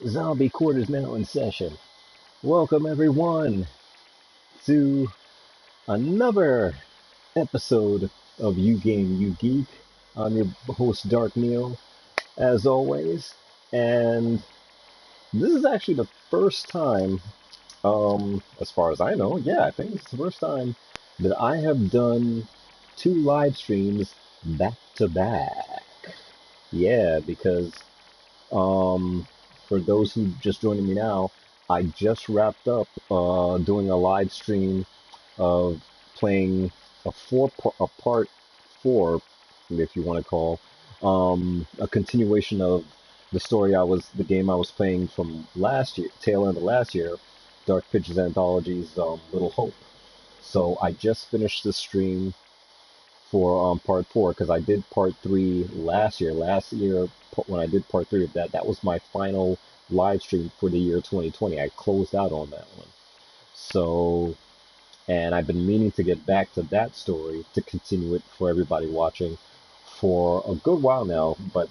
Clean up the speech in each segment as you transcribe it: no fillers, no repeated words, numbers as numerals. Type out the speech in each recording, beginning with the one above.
Zombie Court is now in session. Welcome everyone to another episode of UGAME, UGEEK. I'm your host DARRKNEO, as always, and this is actually the first time, as far as I know, yeah, I think it's the first time that I have done two live streams back to back. Yeah, because Um, for those who just joining me now, I just wrapped up doing a live stream of playing a part four, if you want to call, a continuation of the game I was playing from last year, tail end of last year, Dark Pictures Anthology's Little Hope. So I just finished the stream for part four because I did part three last year. Last year, when I did part three of that, that was my final live stream for the year 2020. I closed out on that one. So, and I've been meaning to get back to that story to continue it for everybody watching for a good while now. But,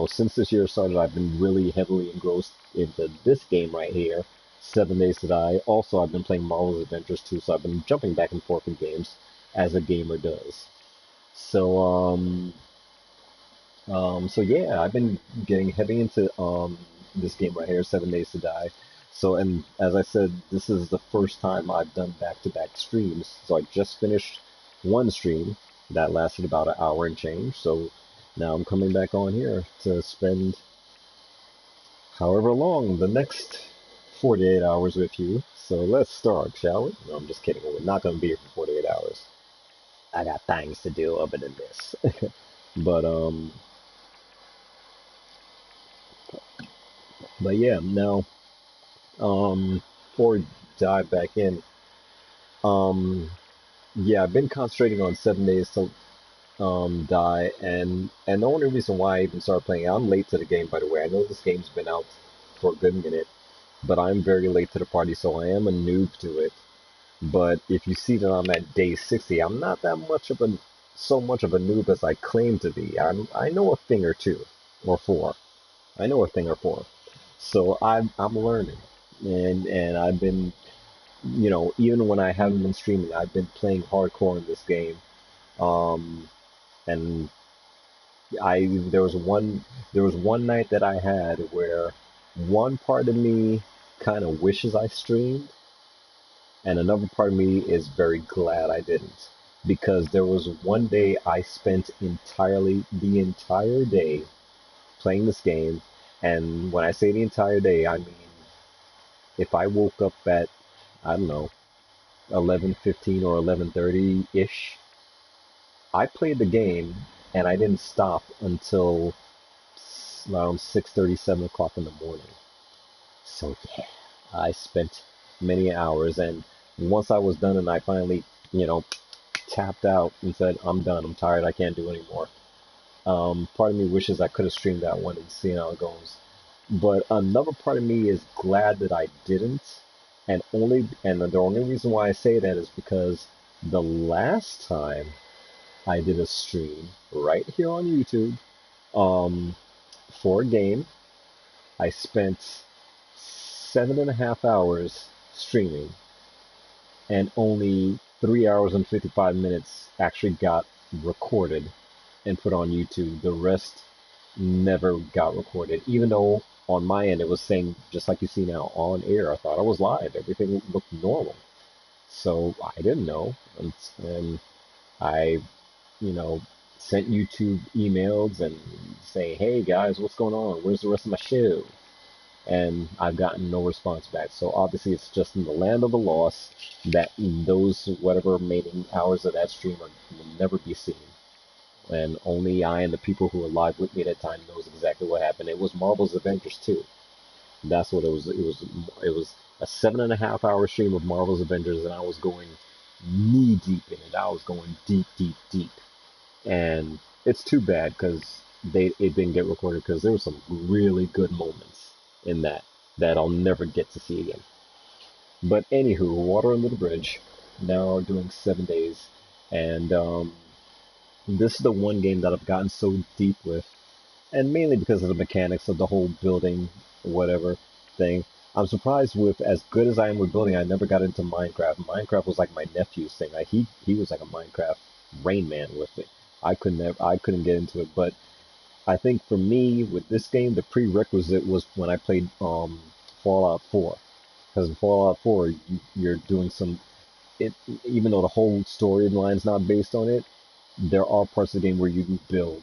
since this year started, I've been really heavily engrossed into this game right here, 7 Days to Die. Also, I've been playing Marvel's Adventures too, so I've been jumping back and forth in games as a gamer does. So so yeah, I've been getting heavy into this game right here, 7 Days to Die. So, and as I said, this is the first time I've done back-to-back streams. So I just finished one stream that lasted about an hour and change. So now I'm coming back on here to spend however long the next 48 hours with you. So let's start, shall we? No, I'm just kidding. We're not going to be here for 48 hours. I got things to do other than this. But yeah, now before we dive back in, um yeah, I've been concentrating on 7 Days to Die, and the only reason why I even started playing it, I'm late to the game, by the way. I know this game's been out for a good minute, but I'm very late to the party, so I am a noob to it. But if you see that I'm at day 60, I'm not that much of a so much of a noob as I claim to be. I know a thing or two or four. I know a thing or four. So I'm learning, and I've been, even when I haven't been streaming, I've been playing hardcore in this game. Um, and I there was one night that I had where one part of me kind of wishes I streamed, and another part of me is very glad I didn't. Because there was one day I spent entirely the entire day playing this game, and when I say the entire day, I mean if I woke up at, I don't know, 11:15 or 11:30 ish, I played the game and I didn't stop until around 6:30, 7 o'clock in the morning. So yeah, I spent many hours, and once I was done and I finally, tapped out and said, I'm done, I'm tired, I can't do anymore. Part of me wishes I could have streamed that one and seen how it goes. But another part of me is glad that I didn't. And the only reason why I say that is because the last time I did a stream right here on YouTube, um, for a game, I spent 7.5 hours streaming, and only 3 hours and 55 minutes actually got recorded and put on YouTube. The rest never got recorded, even though on my end it was saying, just like you see now, on air. I thought I was live. Everything looked normal. So I didn't know. And I, you know, sent YouTube emails and saying, hey guys, what's going on? Where's the rest of my show? And I've gotten no response back. So obviously it's just in the land of the lost that those whatever remaining hours of that stream will never be seen. And only I and the people who were live with me at that time knows exactly what happened. It was Marvel's Avengers 2. That's what it was. It was a 7.5 hour stream of Marvel's Avengers, and I was going knee deep in it. I was going deep, deep, deep. And it's too bad because it didn't get recorded because there were some really good moments in that I'll never get to see again. But anywho, water under the bridge. Now doing 7 days, and this is the one game that I've gotten so deep with, and mainly because of the mechanics of the whole building whatever thing. I'm surprised with as good as I am with building, I never got into Minecraft. Minecraft was like my nephew's thing. Like he was like a Minecraft Rain Man with it. I couldn't get into it, but I think for me with this game, the prerequisite was when I played Fallout 4. Because in Fallout 4, you're doing some it, even though the whole storyline's not based on it, there are parts of the game where you can build,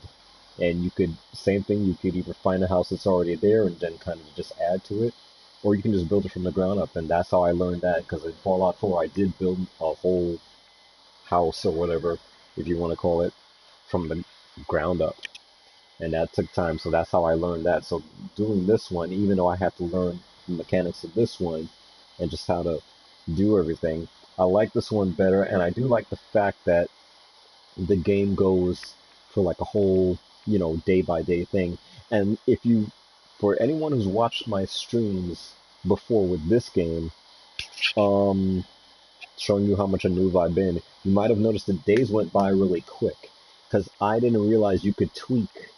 and you could same thing. You could either find a house that's already there and then kind of just add to it, or you can just build it from the ground up. And that's how I learned that. Because in Fallout 4, I did build a whole house or whatever, if you want to call it, from the ground up, and that took time. So that's how I learned that. So doing this one, even though I had to learn the mechanics of this one and just how to do everything, I like this one better. And I do like the fact that the game goes for like a whole, day by day thing. And if you, for anyone who's watched my streams before with this game, um, showing you how much a noob I've been, you might have noticed the days went by really quick because I didn't realize you could tweak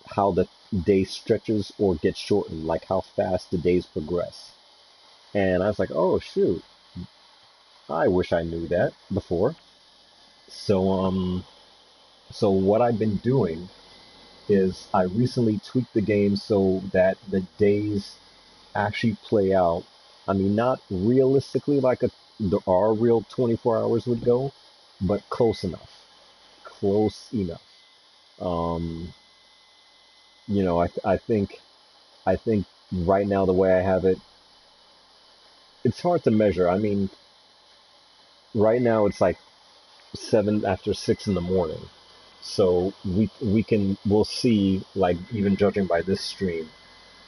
how the day stretches or gets shortened, like how fast the days progress. And I was like, oh shoot, I wish I knew that before. So so what I've been doing is I recently tweaked the game so that the days actually play out. I mean, not realistically like our real 24 hours would go, but close enough. Close enough. Um, I think right now the way I have it, it's hard to measure. I mean, right now it's like 7 after 6 in the morning. So we'll see, like even judging by this stream,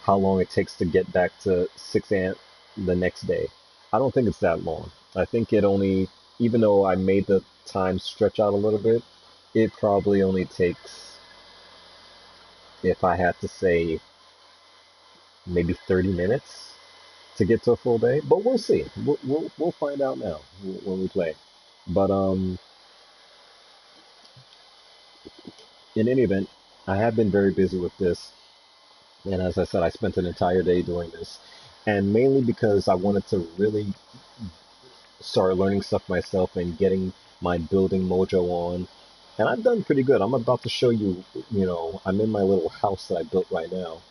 how long it takes to get back to 6 a.m. the next day. I don't think it's that long. I think it only, even though I made the time stretch out a little bit, it probably only takes, if I had to say, maybe 30 minutes to get to a full day. But we'll see. We'll find out now when we play. But in any event, I have been very busy with this. And as I said, I spent an entire day doing this. And mainly because I wanted to really start learning stuff myself and getting my building mojo on. And I've done pretty good. I'm about to show you, I'm in my little house that I built right now.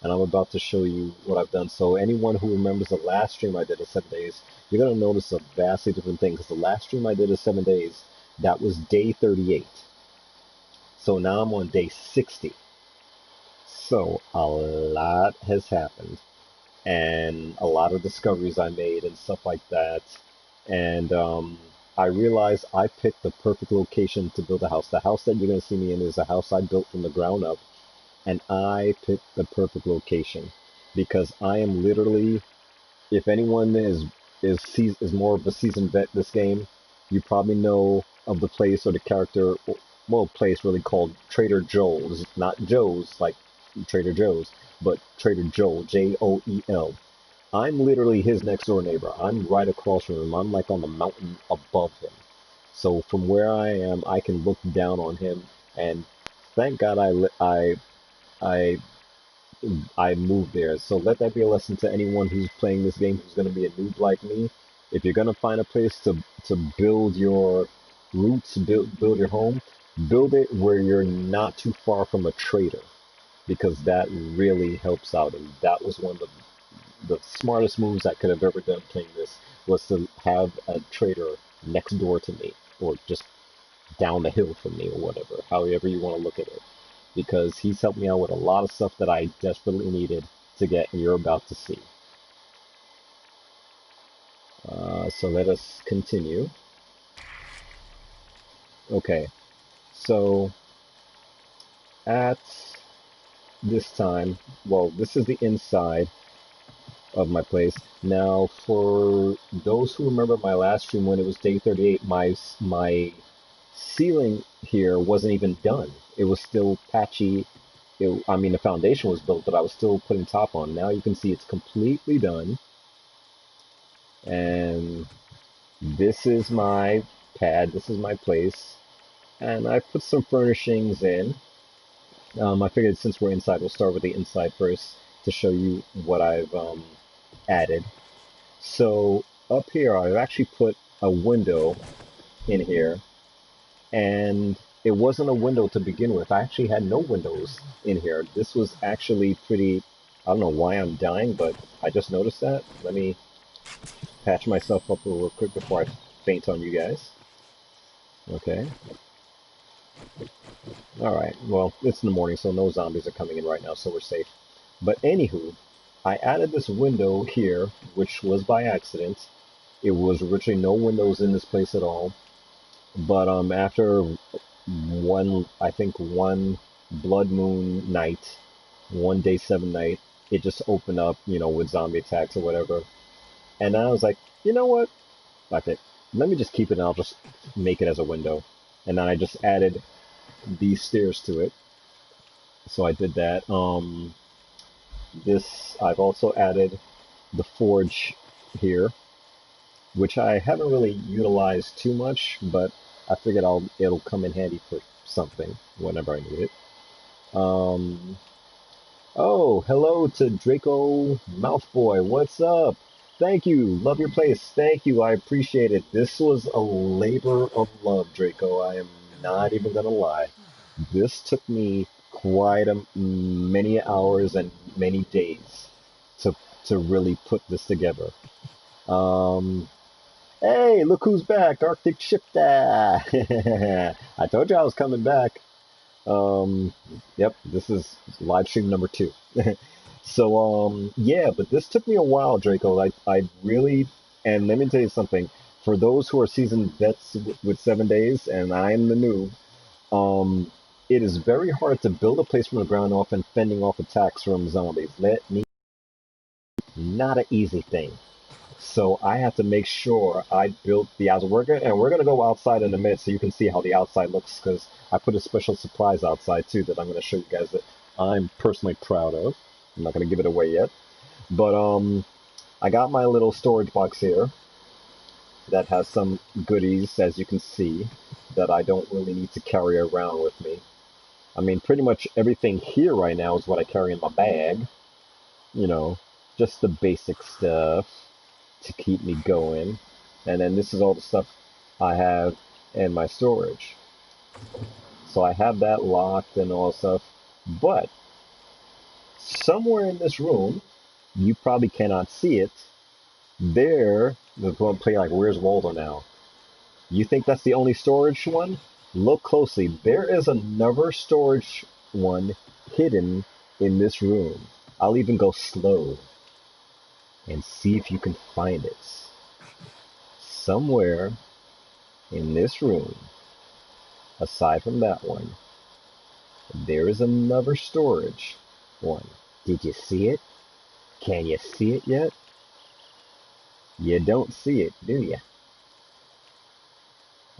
And I'm about to show you what I've done. So anyone who remembers the last stream I did of 7 days, you're going to notice a vastly different thing. Because the last stream I did of 7 days, that was day 38. So now I'm on day 60. So a lot has happened, and a lot of discoveries I made and stuff like that. And I realized I picked the perfect location to build a house. The house that you're going to see me in is a house I built from the ground up, and I picked the perfect location because I am literally, if anyone is more of a seasoned vet this game, you probably know of the place or the character, well, place really called Trader Joe's, not Joe's like Trader Joe's, but Trader Joel, Joel. I'm literally his next door neighbor. I'm right across from him. I'm like on the mountain above him. So from where I am, I can look down on him, and thank God I I moved there. So let that be a lesson to anyone who's playing this game who's going to be a noob like me. If you're going to find a place to build your roots, build your home, build it where you're not too far from a trader, because that really helps out. And that was one of the smartest moves I could have ever done playing this, was to have a trader next door to me, or just down the hill from me, or whatever, however you want to look at it, because he's helped me out with a lot of stuff that I desperately needed to get, and you're about to see. So let us continue. Okay, so at this time, well, this is the inside of my place. Now, for those who remember my last stream when it was day 38, my ceiling here wasn't even done. It was still patchy. I mean, the foundation was built, but I was still putting top on. Now you can see it's completely done. And this is my pad. This is my place. And I put some furnishings in. I figured since we're inside, we'll start with the inside first to show you what I've added. So up here, I've actually put a window in here, and it wasn't a window to begin with. I actually had no windows in here. This was actually pretty, I don't know why I'm dying, but I just noticed that. Let me patch myself up real quick before I faint on you guys. Okay. Alright, well, it's in the morning, so no zombies are coming in right now, so we're safe. But anywho, I added this window here, which was by accident. It was originally no windows in this place at all. But after I think one blood moon night, one day 7 night, it just opened up, with zombie attacks or whatever. And I was like, you know what? Fuck it. Let me just keep it and I'll just make it as a window. And then I just added these stairs to it. So I did that. I've also added the forge here, which I haven't really utilized too much, but I figured it'll come in handy for something whenever I need it. Oh, hello to Draco Mouthboy. What's up? Thank you. Love your place. Thank you. I appreciate it. This was a labor of love, Draco. I am not even gonna lie. This took me quite many hours and many days to really put this together. Um, Hey, look who's back, Arctic Shifter. I told you I was coming back. Yep, this is live stream number 2. So, yeah, but this took me a while, Draco. I really, and let me tell you something. For those who are seasoned vets with 7 days, and I am the noob, it is very hard to build a place from the ground up and fending off attacks from zombies. Not an easy thing. So I have to make sure I built the outside worker, and we're gonna go outside in a minute so you can see how the outside looks, because I put a special surprise outside too that I'm gonna show you guys that I'm personally proud of. I'm not gonna give it away yet, but I got my little storage box here that has some goodies, as you can see, that I don't really need to carry around with me. I mean, pretty much everything here right now is what I carry in my bag. You know, just the basic stuff to keep me going. And then this is all the stuff I have in my storage. So I have that locked and all stuff. But somewhere in this room, you probably cannot see it. We're going to play like Where's Waldo now. You think that's the only storage one? Look closely. There is another storage one hidden in this room. I'll even go slow and see if you can find it. Somewhere in this room, aside from that one, there is another storage one. Did you see it? Can you see it yet? You don't see it, do you?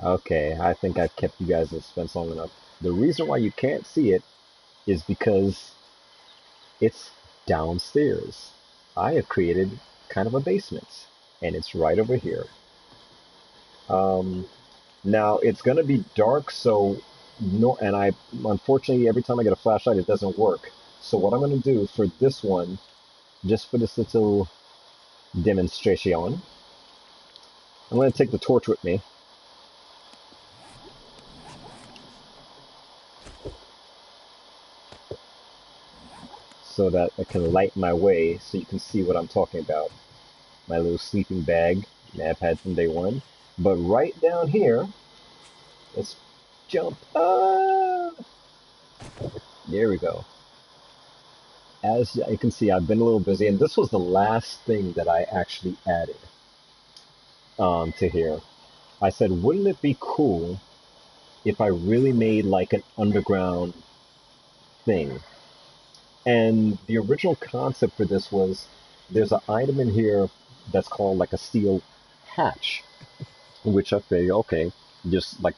Okay, I think I've kept you guys in suspense long enough. The reason why you can't see it is because it's downstairs. I have created kind of a basement, and it's right over here. Now it's gonna be dark, so no, and I unfortunately every time I get a flashlight it doesn't work. So what I'm gonna do for this one, just for this little demonstration, I'm gonna take the torch with me. So that I can light my way so you can see what I'm talking about. My little sleeping bag that I've had from day one. But right down here, let's jump. There we go. As you can see, I've been a little busy, and this was the last thing that I actually added to here. I said, wouldn't it be cool if I really made like an underground thing? And the original concept for this was there's an item in here that's called like a steel hatch, which I figured, okay, just like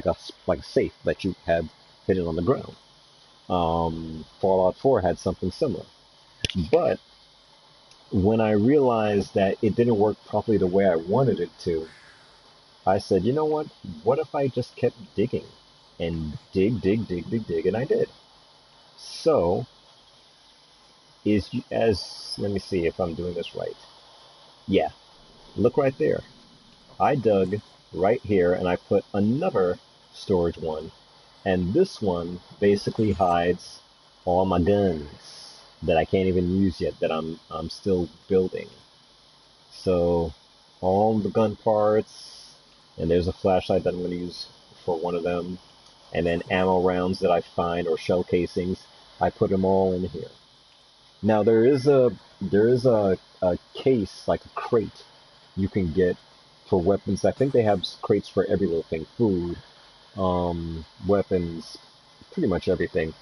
a safe that you have hidden on the ground. Fallout 4 had something similar, but when I realized that it didn't work properly the way I wanted it to, I said, you know what? What if I just kept digging and dig, and I did. So let me see if I'm doing this right. Yeah, look right there. I dug right here and I put another storage one. And this one basically hides all my guns that I can't even use yet that I'm still building. So all the gun parts, and there's a flashlight that I'm going to use for one of them, and then ammo rounds that I find or shell casings, I put them all in here. Now there is a case, like a crate you can get for weapons. I think they have crates for every little thing, food, weapons, pretty much everything.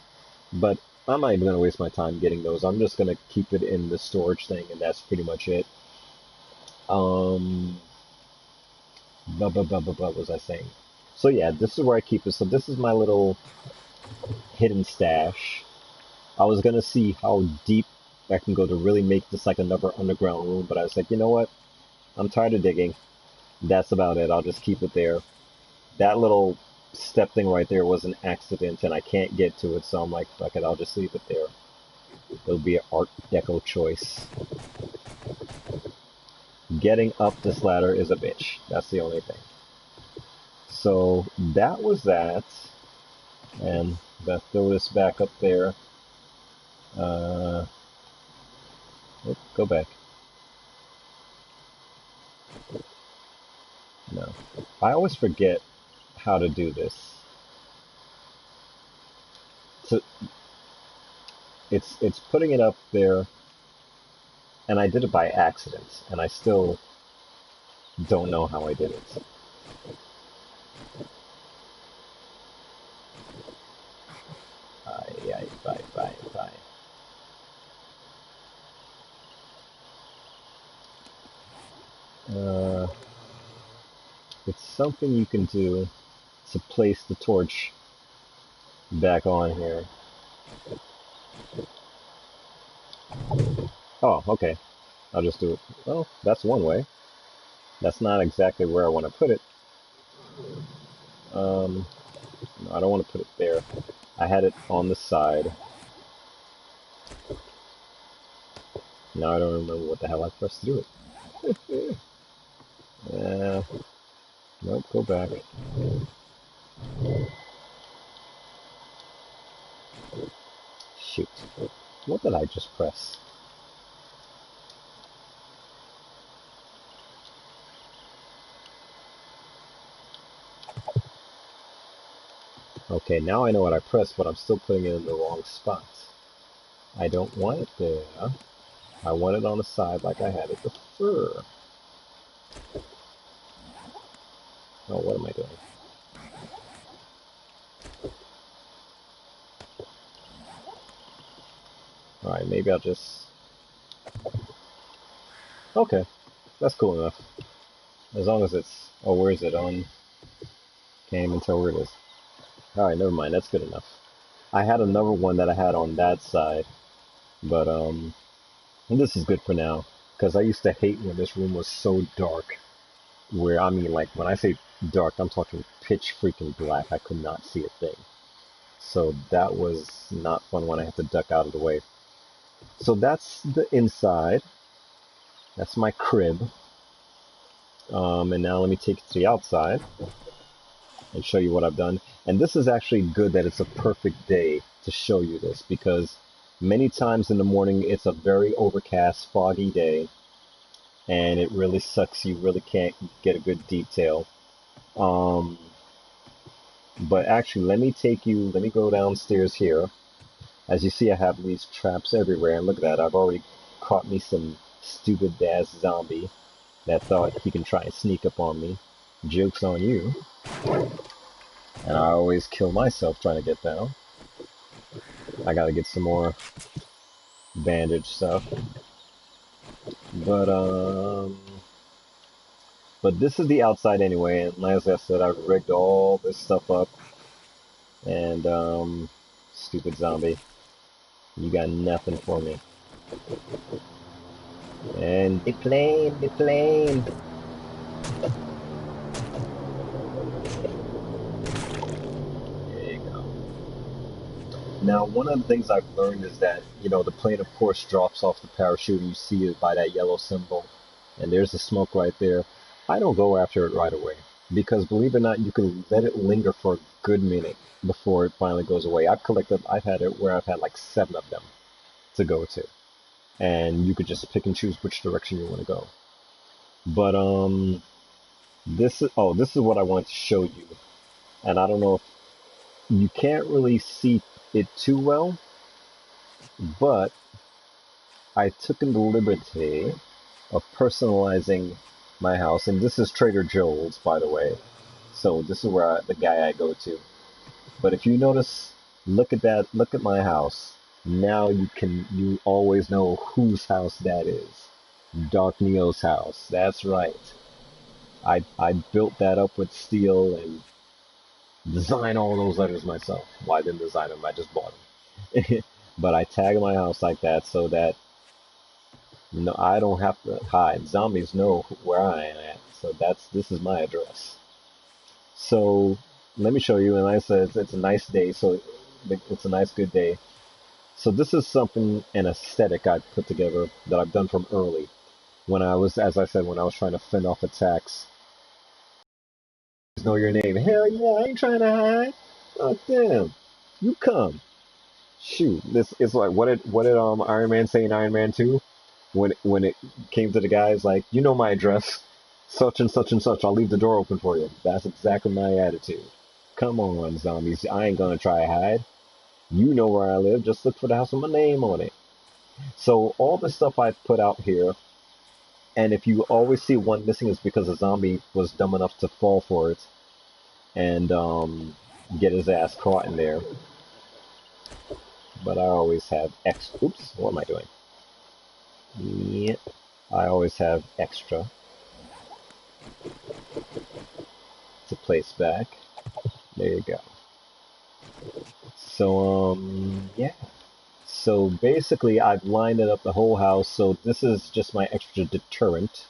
But I'm not even going to waste my time getting those. I'm just going to keep it in the storage thing, and that's pretty much it. Um, what was I saying? So yeah, this is where I keep it. So this is my little hidden stash. I was going to see how deep I can go to really make this like another underground room, but I was like, you know what? I'm tired of digging. That's about it. I'll just keep it there. That little step thing right there was an accident, and I can't get to it, so I'm like, fuck it, I'll just leave it there. It'll be an Art Deco choice. Getting up this ladder is a bitch. That's the only thing. So that was that, and let's throw this back up there. Go back. No. I always forget how to do this. So it's putting it up there, and I did it by accident, and I still don't know how I did it. Bye. It's something you can do to place the torch back on here. Oh, okay. I'll just do it. Well, that's one way. That's not exactly where I want to put it. No, I don't want to put it there. I had it on the side. Now I don't remember what the hell I pressed to do it. Nope, go back. Shoot. What did I just press? Okay, now I know what I pressed, but I'm still putting it in the wrong spot. I don't want it there. I want it on the side like I had it before. Oh, what am I doing? Alright, maybe I'll just... Okay, that's cool enough. As long as it's... Oh, where is it? On... Can't even tell where it is. Alright, never mind, that's good enough. I had another one that I had on that side, but, this is good for now. Because I used to hate when this room was so dark. Where, I mean, like, when I say dark, I'm talking pitch freaking black. I could not see a thing. So that was not fun when I had to duck out of the way. So that's the inside. That's my crib. And now let me take it to the outside and show you what I've done. And this is actually good that it's a perfect day to show you this, because many times in the morning it's a very overcast, foggy day, and it really sucks. You really can't get a good detail. But actually, let me go downstairs here. As you see, I have these traps everywhere, and look at that, I've already caught me some stupid ass zombie that thought he can try and sneak up on me. Joke's on you. And I always kill myself trying to get down. I gotta get some more bandage stuff. But this is the outside anyway, and as I said, I've rigged all this stuff up. And, stupid zombie, you got nothing for me. And the plane. There you go. Now, one of the things I've learned is that, the plane, of course, drops off the parachute, and you see it by that yellow symbol, and there's the smoke right there. I don't go after it right away, because believe it or not, you can let it linger for a good minute before it finally goes away. I've had it where I've had like 7 of them to go to, and you could just pick and choose which direction you want to go. But, this is what I wanted to show you, and I don't know if you can't really see it too well, but I took in the liberty of personalizing my house, and this is Trader Joe's, by the way. So this is where the guy I go to. But if you notice, look at that, look at my house. Now you always know whose house that is. DARRKNEO's house. That's right. I built that up with steel and designed all those letters myself. Well, I didn't design them, I just bought them. But I tag my house like that so that I don't have to hide. Zombies know where I am at. So this is my address. So let me show you. And like I said, it's a nice day. So it's a nice, good day. So this is an aesthetic I put together that I've done from early. When I was, as I said, when I was trying to fend off attacks. Know your name. Hell yeah, I ain't trying to hide. Oh damn. You come. Shoot. This is like what did Iron Man say in Iron Man 2? When it came to the guys like, you know my address, such and such and such, I'll leave the door open for you. That's exactly my attitude. Come on, zombies, I ain't gonna try to hide. You know where I live, just look for the house with my name on it. So all the stuff I put out here, and if you always see one missing, it's because a zombie was dumb enough to fall for it and get his ass caught in there. But I always have oops, what am I doing? Yeah, I always have extra to place back. There you go. So, yeah. So basically, I've lined it up the whole house. So this is just my extra deterrent.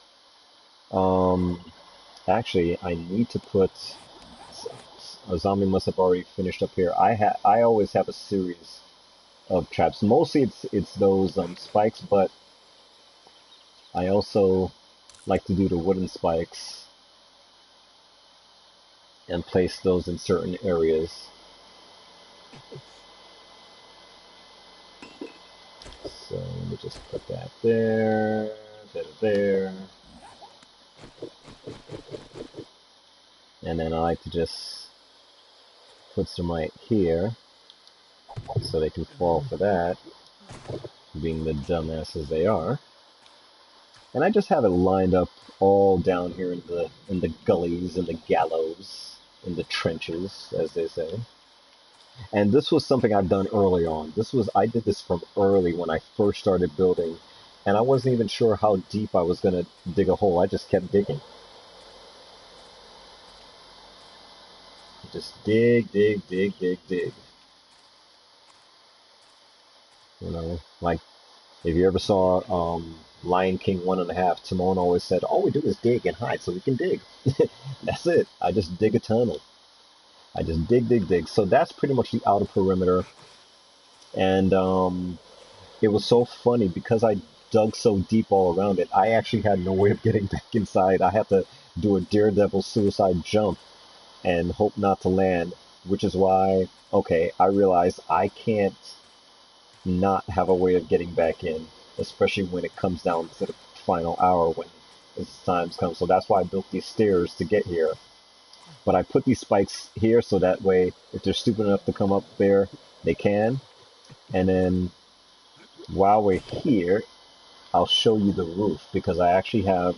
Actually, I need to put. A zombie must have already finished up here. I always have a series of traps. Mostly it's those spikes, but I also like to do the wooden spikes and place those in certain areas. So let me just put that there, there. And then I like to just put some right here so they can fall for that, being the dumbasses they are. And I just have it lined up all down here in the gullies and the gallows, in the trenches, as they say. And this was something I've done early on. I did this from early when I first started building, and I wasn't even sure how deep I was gonna dig a hole. I just kept digging. Just dig, dig, dig, dig, dig. Like if you ever saw Lion King 1.5, Timon always said, all we do is dig and hide so we can dig. That's it. I just dig a tunnel. I just dig, dig, dig. So that's pretty much the outer perimeter. And it was so funny because I dug so deep all around it. I actually had no way of getting back inside. I had to do a daredevil suicide jump and hope not to land, which is why, okay, I realized I can't not have a way of getting back in, especially when it comes down to the final hour when it's time's come. So that's why I built these stairs to get here. But I put these spikes here so that way, if they're stupid enough to come up there, they can. And then while we're here, I'll show you the roof because I actually have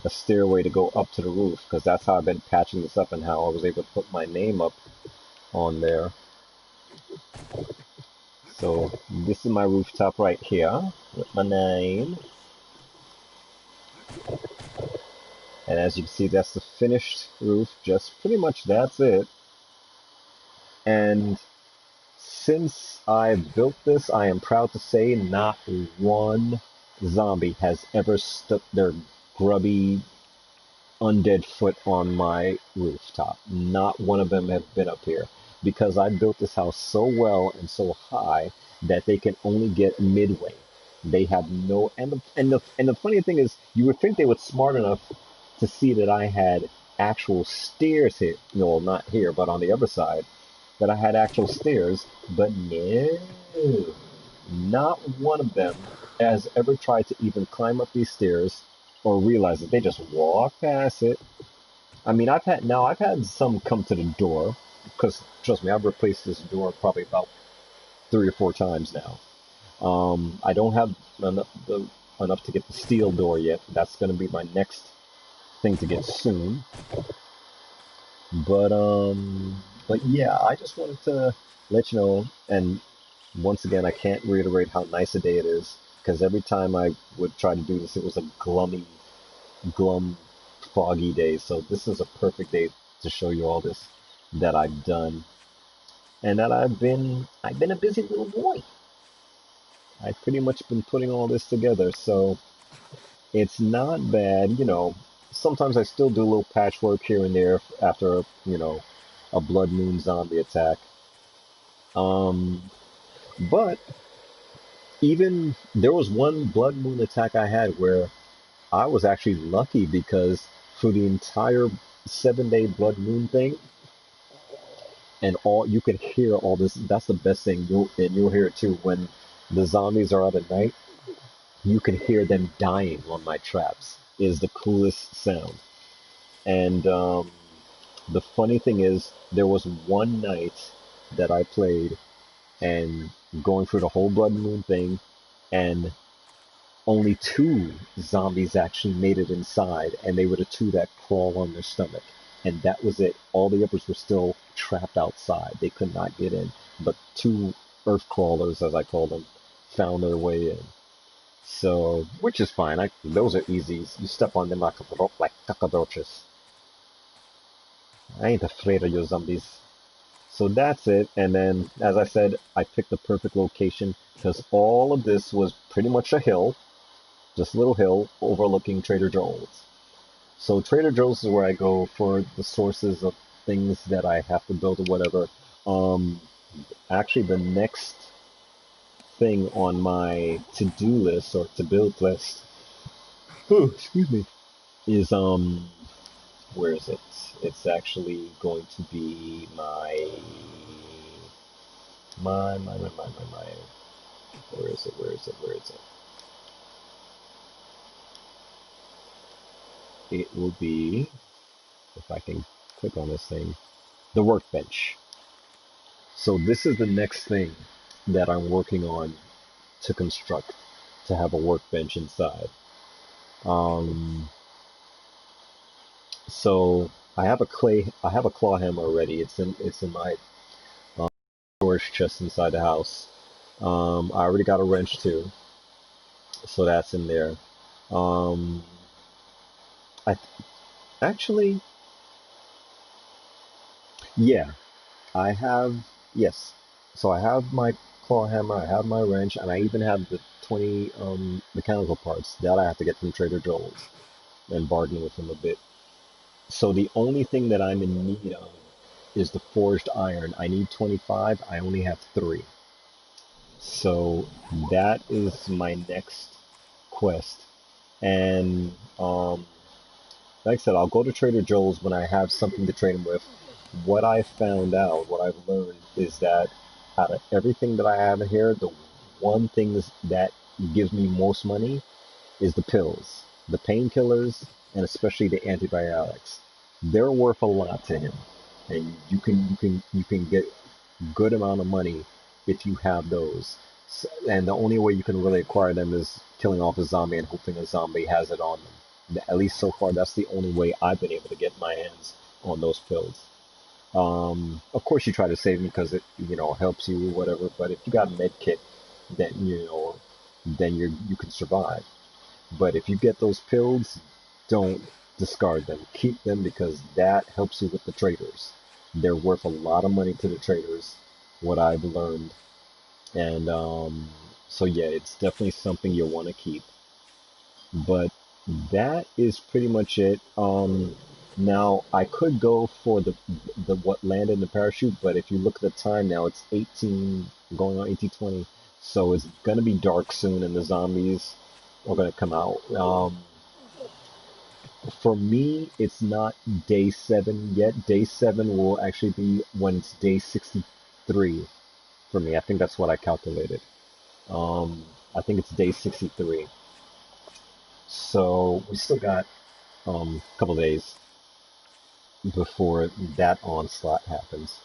a stairway to go up to the roof because that's how I've been patching this up and how I was able to put my name up on there. So this is my rooftop right here with my name. And as you can see, that's the finished roof. Just pretty much that's it. And since I built this, I am proud to say not one zombie has ever stuck their grubby undead foot on my rooftop. Not one of them have been up here. because I built this house so well and so high that they can only get midway. They have no, and the funny thing is, you would think they were smart enough to see that I had actual stairs here. No, not here, but on the other side, that I had actual stairs. But no, not one of them has ever tried to even climb up these stairs or realize that they just walk past it. I mean, I've had some come to the door because trust me, I've replaced this door probably about 3 or 4 times now. I don't have enough to get the steel door yet. That's going to be my next thing to get soon. But yeah, I just wanted to let you know. And once again, I can't reiterate how nice a day it is because every time I would try to do this, it was a glum, foggy day. So this is a perfect day to show you all this that I've done and that I've been a busy little boy. I've pretty much been putting all this together, so it's not bad. Sometimes I still do a little patchwork here and there after, a blood moon zombie attack. Um, but even there was one blood moon attack I had where I was actually lucky because for the entire 7 day blood moon thing, and all you could hear all this. That's the best thing. You'll hear it too when the zombies are out at night. You can hear them dying on my traps. Is the coolest sound. And the funny thing is, there was one night that I played and going through the whole blood moon thing, and only 2 zombies actually made it inside, and they were the 2 that crawl on their stomach. And that was it. All the others were still trapped outside. They could not get in. But 2 earth crawlers, as I call them, found their way in. So, which is fine. Those are easy. You step on them like cockroaches. I ain't afraid of your zombies. So that's it. And then, as I said, I picked the perfect location because all of this was pretty much a hill, just a little hill overlooking Trader Joe's. So Trader Joe's is where I go for the sources of things that I have to build or whatever. Um, Actually, the next thing on my to-do list or to build list, oh, excuse me, is where is it? It's actually going to be my. Where is it? Where is it? Where is it? It will be, if I can click on this thing, the workbench. So this is the next thing that I'm working on to construct, to have a workbench inside. Um, so I have a claw hammer already. It's in my storage chest inside the house. I already got a wrench too, so that's in there. Um, I actually, yeah, I have, yes. So I have my claw hammer, I have my wrench, and I even have the 20 mechanical parts that I have to get from Trader Joe's and bargain with them a bit. So the only thing that I'm in need of is the forged iron. I need 25, I only have 3. So that is my next quest. And like I said, I'll go to Trader Joe's when I have something to trade them with. What I found out, what I've learned is that out of everything that I have in here, the one thing that gives me most money is the pills, the painkillers, and especially the antibiotics. They're worth a lot to him, and you can get good amount of money if you have those. And the only way you can really acquire them is killing off a zombie and hoping a zombie has it on them. At least so far, that's the only way I've been able to get my hands on those pills. Of course, you try to save them because it, helps you or whatever. But if you got a med kit, then then you can survive. But if you get those pills, don't discard them. Keep them because that helps you with the traders. They're worth a lot of money to the traders, what I've learned. And so yeah, it's definitely something you'll want to keep. But that is pretty much it. Now I could go for the what landed in the parachute, but if you look at the time now, it's 18 going on 18:20, so it's gonna be dark soon, and the zombies are gonna come out. For me, it's not day 7 yet. Day 7 will actually be when it's day 63 for me. I think that's what I calculated. I think it's day 63. So we still got a couple days before that onslaught happens.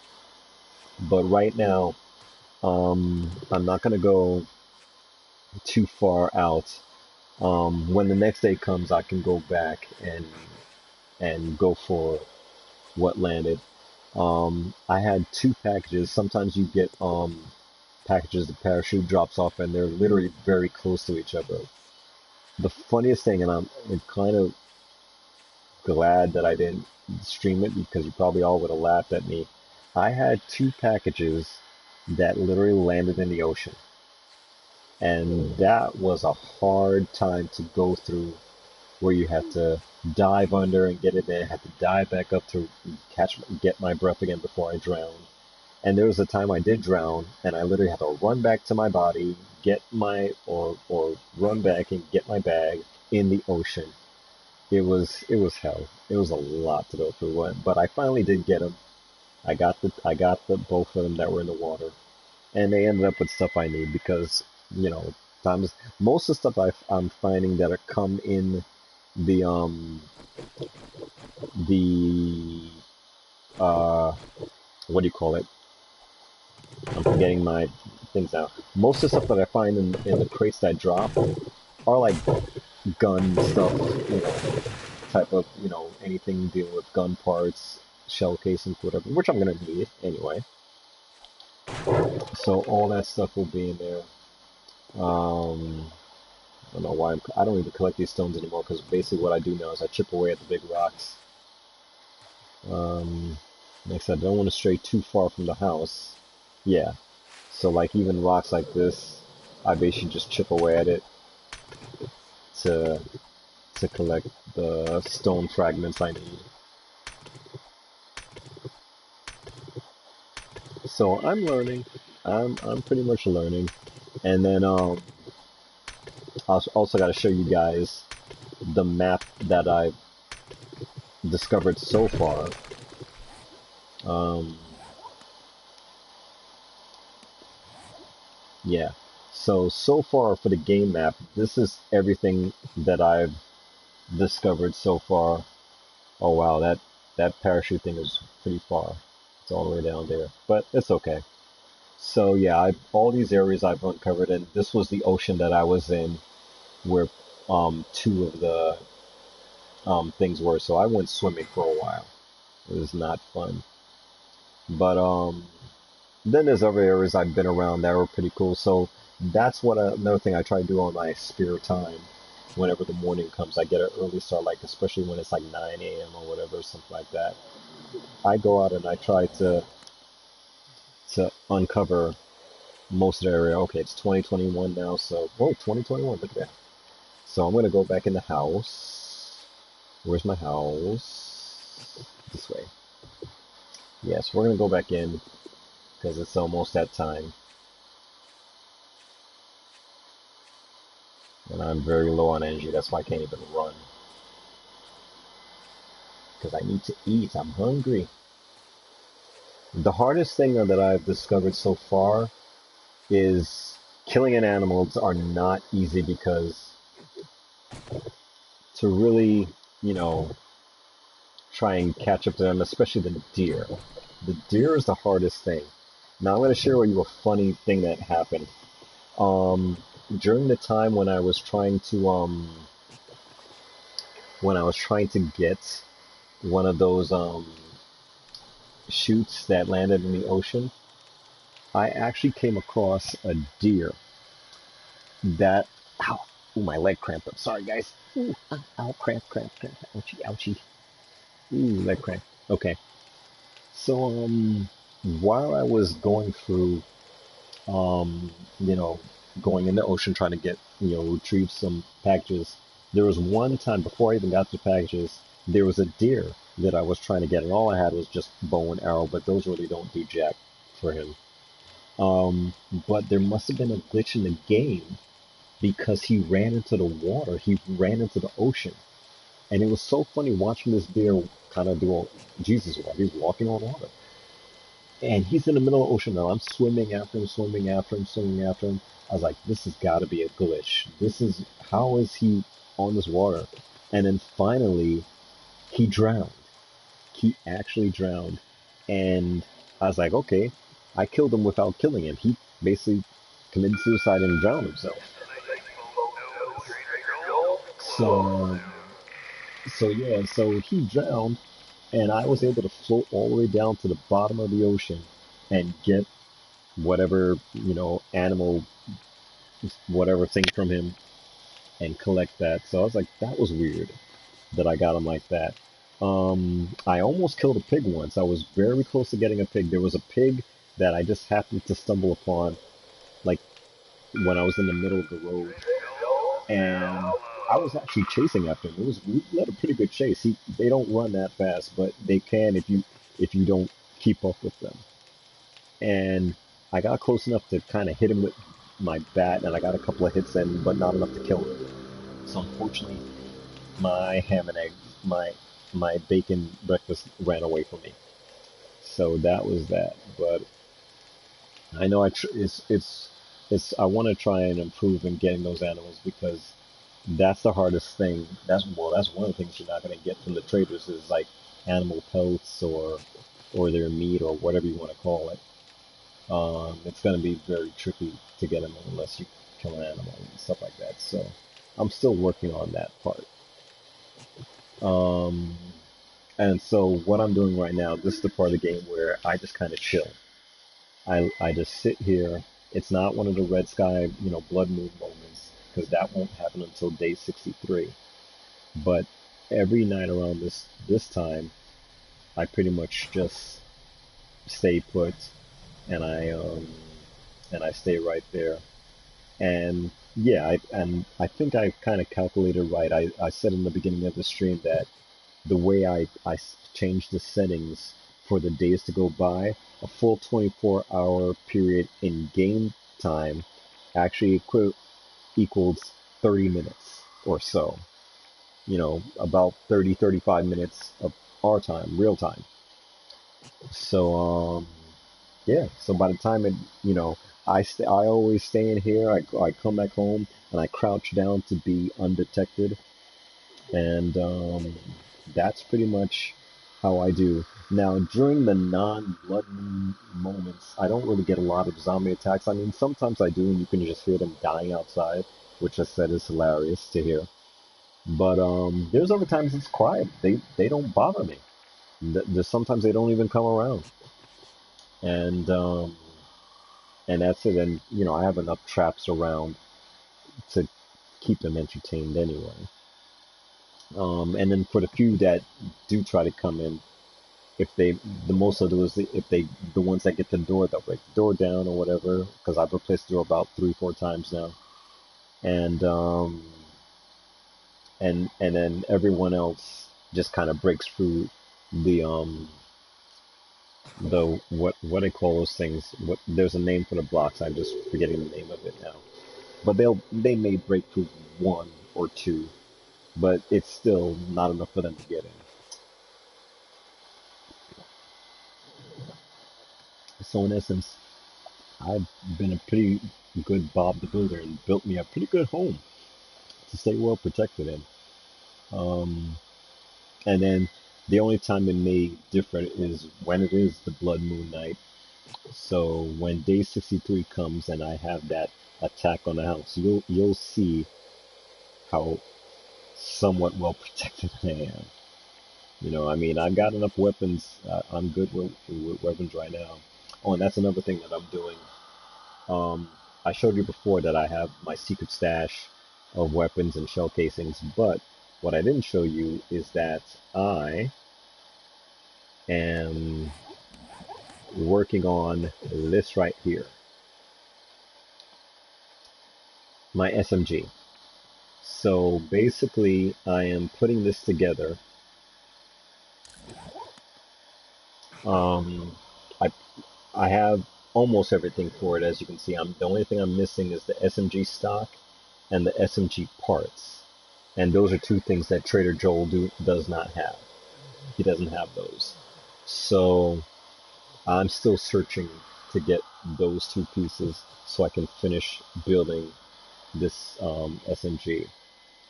But right now, I'm not gonna go too far out. When the next day comes, I can go back and go for what landed. I had 2 packages. Sometimes you get packages the parachute drops off, and they're literally very close to each other. The funniest thing, and I'm kind of glad that I didn't stream it because you probably all would have laughed at me. I had 2 packages that literally landed in the ocean, and that was a hard time to go through, where you had to dive under and get it there, had to dive back up to get my breath again before I drowned. And there was a time I did drown, and I literally had to run back to my body, get my or run back and get my bag in the ocean. It was hell. It was a lot to go through, but I finally did get them. I got the both of them that were in the water, and they ended up with stuff I need because times most of the stuff I'm finding that are come in the the uh what do you call it? I'm forgetting my things now. Most of the stuff that I find in the crates that I drop are like gun stuff, type of, anything dealing with gun parts, shell casings, whatever, which I'm gonna need anyway. So all that stuff will be in there. I don't know why I don't even collect these stones anymore because basically what I do now is I chip away at the big rocks. Like I said, I don't want to stray too far from the house. Yeah. So like even rocks like this, I basically just chip away at it to collect the stone fragments I need. So I'm learning. I'm pretty much learning. And then I also got to show you guys the map that I've discovered so far. Yeah. So far for the game map, this is everything that I've discovered so far. Oh wow, that parachute thing is pretty far. It's all the way down there, but it's okay. So yeah, all these areas I've uncovered, and this was the ocean that I was in, where 2 of the things were. So I went swimming for a while. It was not fun, but then there's other areas I've been around that were pretty cool. So that's what another thing I try to do on my spare time. Whenever the morning comes, I get an early start, like especially when it's like 9 a.m. or whatever, something like that. I go out and I try to uncover most of the area. Okay, it's 2021 now, so 2021, look at that. So I'm gonna go back in the house. Where's my house? This way. Yes, we're gonna go back in because it's almost that time. And I'm very low on energy, that's why I can't even run. Because I need to eat, I'm hungry. The hardest thing that I've discovered so far is killing an animals are not easy because to really, try and catch up to them, especially the deer. The deer is the hardest thing. Now I'm going to share with you a funny thing that happened. During the time when I was trying to get one of those chutes that landed in the ocean, I actually came across a deer that, ow, ooh, my leg cramped up. Sorry guys. Ooh, ow, cramp, ouchie, ouchie. Ooh, leg cramp. Okay. So, while I was going through, um, you know, going in the ocean trying to get, retrieve some packages, there was one time before I even got the packages, there was a deer that I was trying to get, and all I had was just bow and arrow, but those really don't do jack for him. Um, but there must have been a glitch in the game because he ran into the water. He ran into the ocean. And it was so funny watching this deer kind of do all, Jesus, what, he's walking on water. And he's in the middle of the ocean now. I'm swimming after him, swimming after him, swimming after him. I was like, this has got to be a glitch. How is he on this water? And then finally, he drowned. He actually drowned. And I was like, okay, I killed him without killing him. He basically committed suicide and drowned himself. So, so he drowned, and I was able to float all the way down to the bottom of the ocean and get whatever, animal, whatever thing from him and collect that. So I was like, that was weird that I got him like that. I almost killed a pig once. I was very close to getting a pig. There was a pig that I just happened to stumble upon, like when I was in the middle of the road, and I was actually chasing after him. We led a pretty good chase. They don't run that fast, but they can if you don't keep up with them. And I got close enough to kind of hit him with my bat, and I got a couple of hits in, but not enough to kill him. So unfortunately, my ham and egg, my bacon breakfast ran away from me. So that was that. But I know it's I want to try and improve in getting those animals because that's the hardest thing. That's one of the things you're not going to get from the traders is like animal pelts or their meat or whatever you want to call it. It's going to be very tricky to get them unless you kill an animal and stuff like that. So I'm still working on that part. Um, and so what I'm doing right now, this is the part of the game where I just kind of chill. I just sit here. It's not one of the red sky, blood moon moments because that won't happen until day 63. But every night around this time, I pretty much just stay put and I stay right there. And yeah, I think I kind of calculated right. I said in the beginning of the stream that the way I changed the settings for the days to go by, a full 24-hour period in game time actually equals 30 minutes or so. About 30, 35 minutes of our time, real time. So, yeah. So by the time I always stay in here. I come back home and I crouch down to be undetected, and that's pretty much how I do. Now, during the non-blood moments, I don't really get a lot of zombie attacks. I mean, sometimes I do, and you can just hear them dying outside, which I said is hilarious to hear. But there's other times it's quiet. They don't bother me. There's sometimes they don't even come around, and that's it. And I have enough traps around to keep them entertained anyway. And then for the few that do try to come in, if they, the most I'll do is if the ones that get the door, they'll break the door down or whatever, because I've replaced the door about 3, 4 times now. And and then everyone else just kind of breaks through the what they call those things. There's a name for the blocks. I'm just forgetting the name of it now. But they may break through one or two, but it's still not enough for them to get in. So in essence, I've been a pretty good Bob the Builder and built me a pretty good home to stay well protected in. Um, and then the only time it may differ is when it is the blood moon night. So when day 63 comes and I have that attack on the house, you'll see how somewhat well protected I am. I mean, I've got enough weapons. I'm good with weapons right now. Oh, and that's another thing that I'm doing. I showed you before that I have my secret stash of weapons and shell casings, but what I didn't show you is that I am working on this right here, my SMG. So basically, I am putting this together Um, I I have almost everything for it, as you can see. The only thing I'm missing is the SMG stock and the SMG parts, and those are two things that Trader Joel does not have. He doesn't have those, so I'm still searching to get those two pieces so I can finish building this SMG.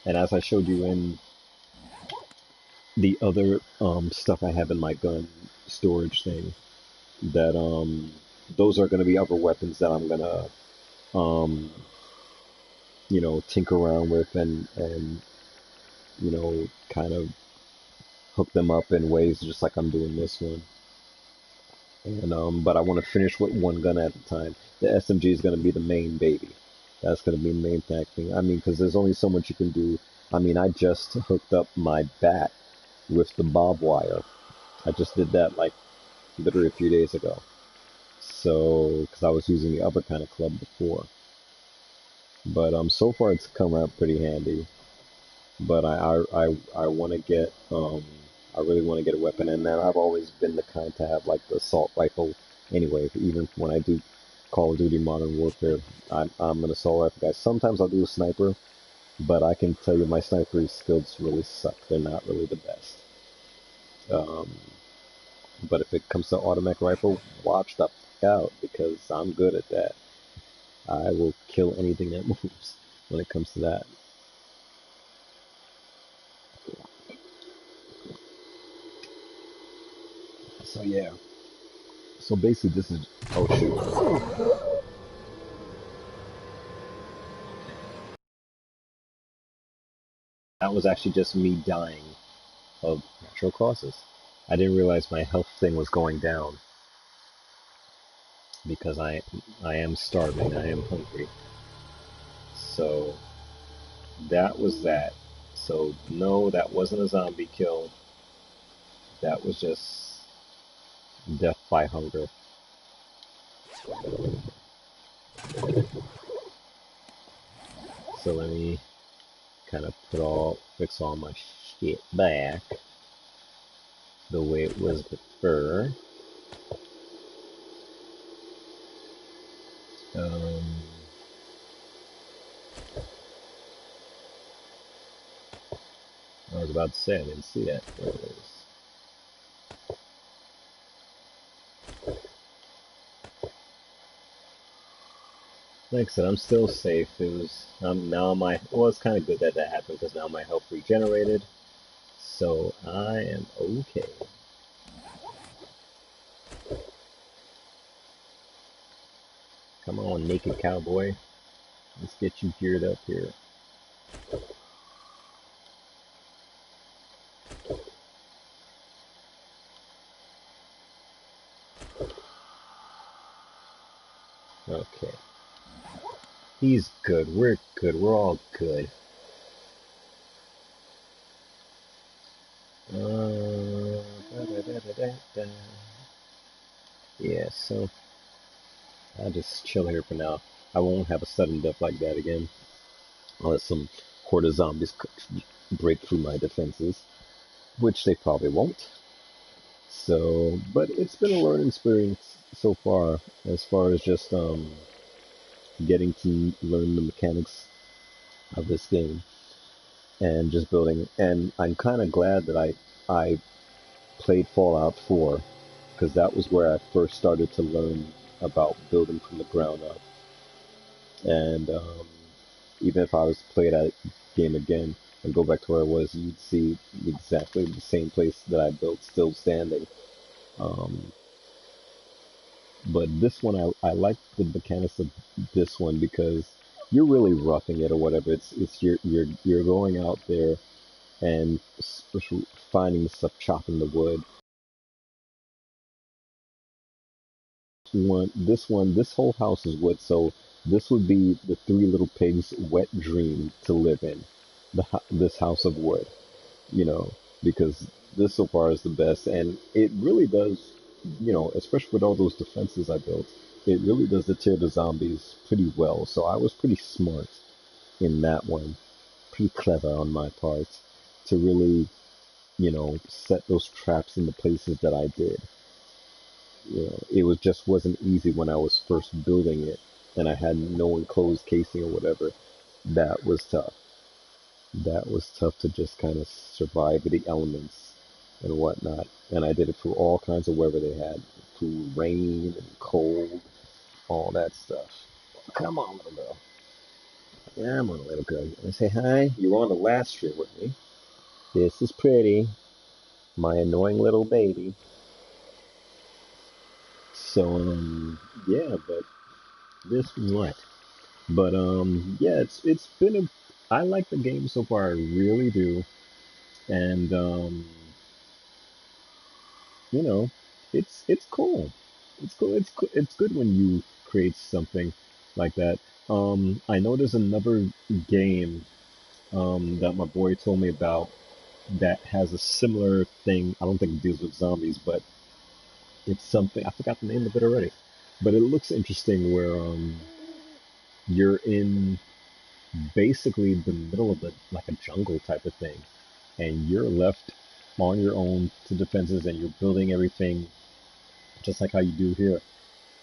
And as I showed you in the other stuff I have in my gun storage thing, that those are going to be other weapons that I'm going to um, tinker around with and kind of hook them up in ways just like I'm doing this one. And but I want to finish with one gun at a time. The SMG is going to be the main baby. That's going to be the main thing. I mean, because there's only so much you can do. I mean, I just hooked up my bat with the bob wire. I just did that like literally a few days ago. So, because I was using the other kind of club before. But so far it's come out pretty handy. But I want to get I really want to get a weapon, and then I've always been the kind to have like the assault rifle. Anyway, even when I do Call of Duty Modern Warfare, I'm an assault rifle guy. Sometimes I'll do a sniper, but I can tell you my sniper skills really suck. They're not really the best. Um, but if it comes to automatic rifle, watch the fuck out because I'm good at that. I will kill anything that moves when it comes to that. So yeah. So basically, this is oh shoot. That was actually just me dying of natural causes. I didn't realize my health thing was going down because I am starving. I am hungry. So that was that. So no, that wasn't a zombie kill. That was just death by hunger. So let me kind of fix all my shit back the way it was before. Um, I was about to say I didn't see that. There it is. Like I said, I'm still safe. It was now my well, it's kind of good that that happened because now my health regenerated, so I am okay. Come on, naked cowboy, let's get you geared up here. Okay, he's good. We're good. We're all good. Da. Yeah, so I'll just chill here for now. I won't have a sudden death like that again, unless some horde of zombies break through my defenses, which they probably won't. So, but it's been a learning experience so far as just getting to learn the mechanics of this game and just building. And I'm kind of glad that I played Fallout 4 because that was where I first started to learn about building from the ground up. And even if I was to play that game again and go back to where I was, you'd see exactly the same place that I built still standing. Um, But this one, I like the mechanics of this one because you're really roughing it or whatever. It's you're going out there and finding stuff, chopping the wood. This whole house is wood, so this would be the three little pigs' wet dream to live in, this house of wood. You know, because this so far is the best, and it really does, especially with all those defenses I built, it really does deter the zombies pretty well. So I was pretty smart in that one, pretty clever on my part to really, set those traps in the places that I did. it was just wasn't easy when I was first building it, and I had no enclosed casing or whatever. That was tough. That was tough to just kind of survive the elements and whatnot. And I did it through all kinds of weather they had, through rain and cold, all that stuff. Come on, little girl. Yeah, I'm on, little girl. You want to say hi? You were on the last stream with me. This is Pretty, my annoying little baby. So, yeah, but this what? But yeah, it's been a. I like the game so far. I really do, and you know, it's cool. It's cool. It's good when you create something like that. I know there's another game that my boy told me about that has a similar thing. I don't think it deals with zombies, but it's something. I forgot the name of it already, but it looks interesting where you're in basically the middle of like a jungle type of thing, and you're left on your own to defenses, and you're building everything just like how you do here.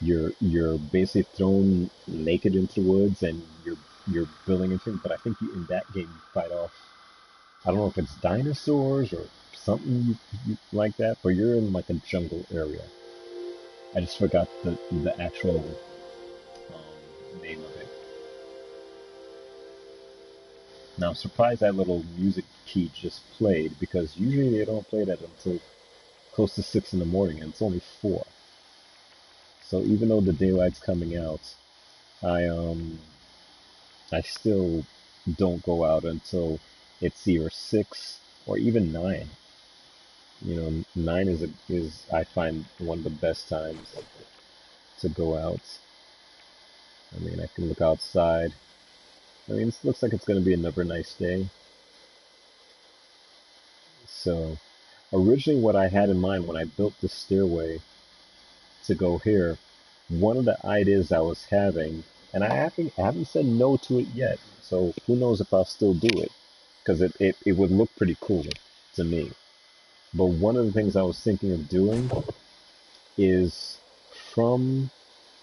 You're basically thrown naked into the woods, and you're building everything. But I think in that game you fight off. I don't know if it's dinosaurs or something like that, but you're in like a jungle area. I just forgot the actual name of it. Now I'm surprised that little music key just played because usually they don't play that until close to 6 in the morning, and it's only 4. So even though the daylight's coming out, I I still don't go out until it's either 6 or even 9. 9 is I find one of the best times to go out. I mean, I can look outside. I mean, it looks like it's going to be another nice day. So, originally, what I had in mind when I built the stairway to go here, one of the ideas I was having, and I haven't said no to it yet. So who knows if I'll still do it, because it would look pretty cool to me. But one of the things I was thinking of doing is from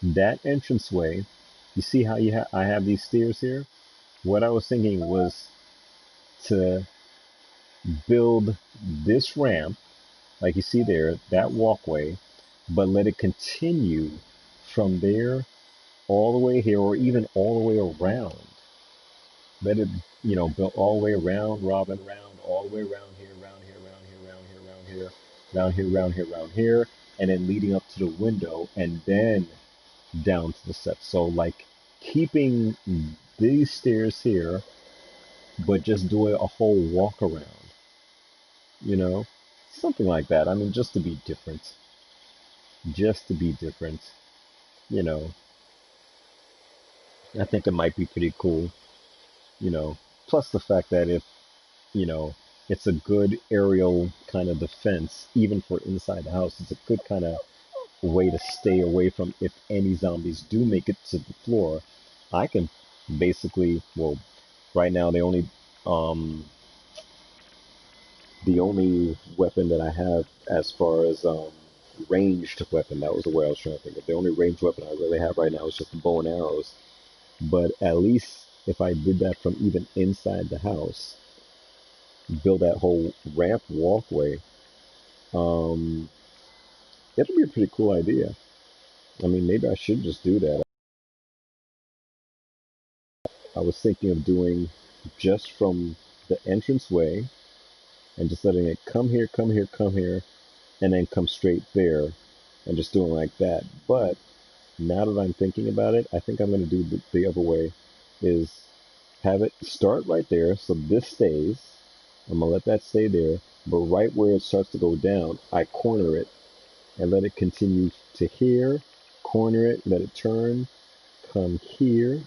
that entranceway. You see how I have these stairs here? What I was thinking was to build this ramp, like you see there, that walkway, but let it continue from there all the way here, or even all the way around. Let it, build all the way around, Robin, around, all the way around here, around here, around here, around here, around here, around here, around here, around here, and then leading up to the window, and then down to the steps. So like keeping these stairs here, but just doing a whole walk around, you know, something like that. I mean, just to be different, you know. I think it might be pretty cool, you know. Plus the fact that if you know, it's a good aerial kind of defense, even for inside the house. It's a good kind of way to stay away from if any zombies do make it to the floor. I can basically, well, right now um, the only weapon that I have as far as ranged weapon, that was the word I was trying to think of. The only ranged weapon I really have right now is just the bow and arrows. But at least if I did that from even inside the house, build that whole ramp walkway, um, it'll be a pretty cool idea. I mean, maybe I should just do that. I was thinking of doing just from the entranceway and just letting it come here, come here, come here, and then come straight there and just doing like that. But now that I'm thinking about it, I think I'm going to do the other way is have it start right there. So this stays. I'm going to let that stay there. But right where it starts to go down, I corner it and let it continue to here, corner it, let it turn, come here,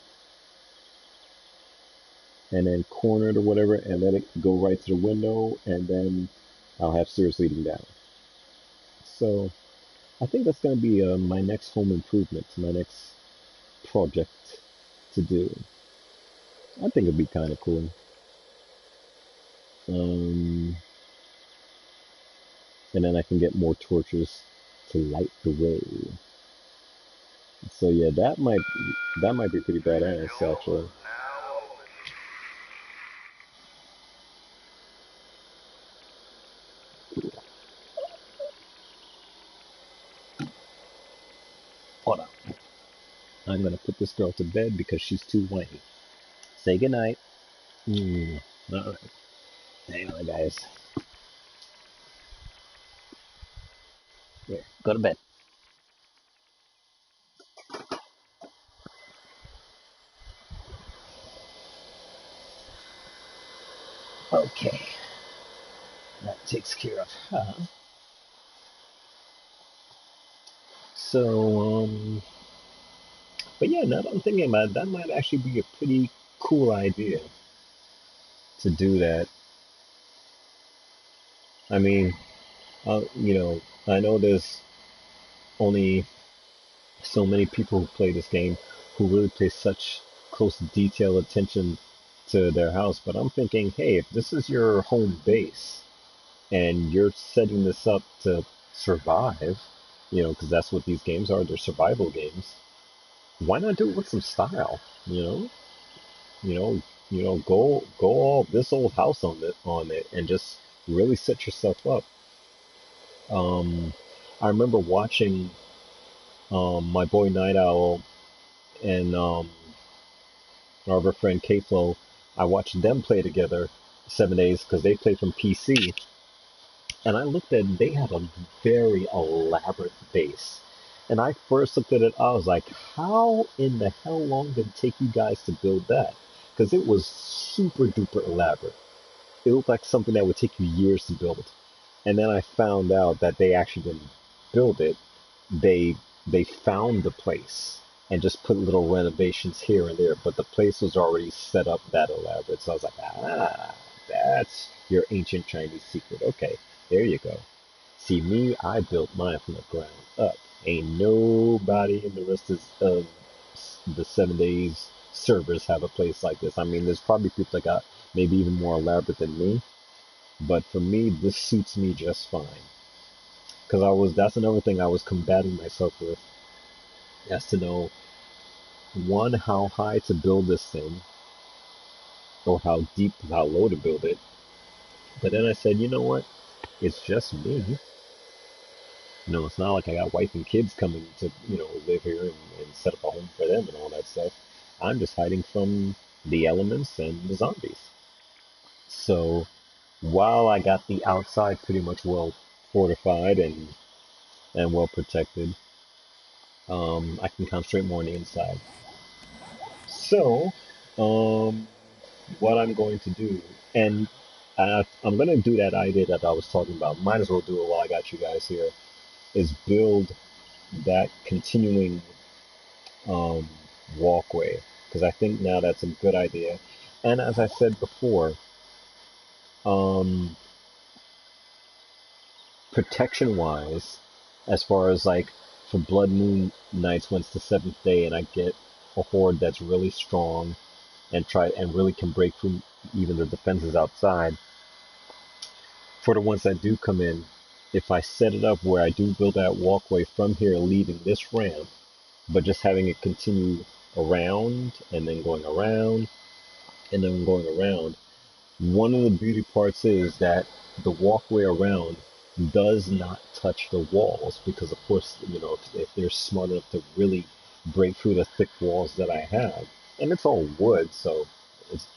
and then corner it or whatever, and let it go right to the window, and then I'll have stairs leading down. So I think that's going to be my next home improvement, my next project to do. I think it'd be kind of cool. Um, and then I can get more torches to light the way. So yeah, that might be pretty badass actually. Hold on. I'm gonna put this girl to bed because she's too whiny. Say goodnight. Alright. Hang on guys. Here, go to bed. Okay. That takes care of her. So, but yeah, now that I'm thinking about it, that might actually be a pretty cool idea to do that. I mean, I know there's only so many people who play this game who really pay such close detail attention to their house, but I'm thinking, hey, if this is your home base and you're setting this up to survive, because that's what these games are, they're survival games. Why not do it with some style? You know, go all this old house on it, and just really set yourself up. Um, I remember watching my boy Night Owl and our other friend K-Flow. I watched them play together 7 days because they play from PC, and I looked at it, they had a very elaborate base. And I first looked at it, I was like, how in the hell long did it take you guys to build that? Because it was super duper elaborate. It looked like something that would take you years to build. And then I found out that they actually didn't build it. They they found the place and just put little renovations here and there, but the place was already set up that elaborate. So I was like, that's your ancient Chinese secret. Okay, there you go. See me, I built mine from the ground up. Ain't nobody in the rest of the 7 days servers have a place like this. I mean, there's probably people that got maybe even more elaborate than me, but for me, this suits me just fine. Because that's another thing I was combating myself with, as to know, one, how high to build this thing, or how deep, how low to build it. But then I said, you know what? It's just me. It's not like I got wife and kids coming to, live here and set up a home for them and all that stuff. I'm just hiding from the elements and the zombies. So while I got the outside pretty much well fortified and well protected, I can concentrate more on the inside. So, what I'm going to do, and I'm going to do that idea that I was talking about. Might as well do it while I got you guys here. Is build that continuing um, walkway, because I think now that's a good idea. And as I said before, um, protection wise, as far as like for Blood Moon nights when it's the seventh day and I get a horde that's really strong and really can break through even the defenses outside. For the ones that do come in, if I set it up where I do build that walkway from here leaving this ramp, but just having it continue around and then going around and then going around, one of the beauty parts is that the walkway around does not touch the walls because, of course, if they're smart enough to really break through the thick walls that I have, and it's all wood, so it's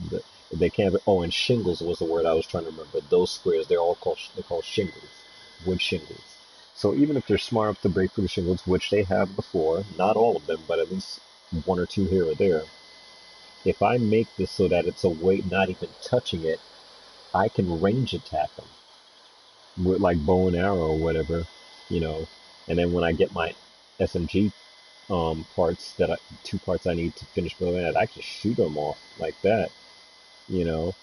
they can't. Oh, and shingles was the word I was trying to remember. Those squares, they're called shingles, wood shingles. So even if they're smart enough to break through the shingles, which they have before, not all of them, but at least one or two here or there, if I make this so that it's a weight not even touching it, I can range attack them with like bow and arrow or whatever, you know. And then when I get my SMG parts two parts I need to finish building it, I can shoot them off like that, you know.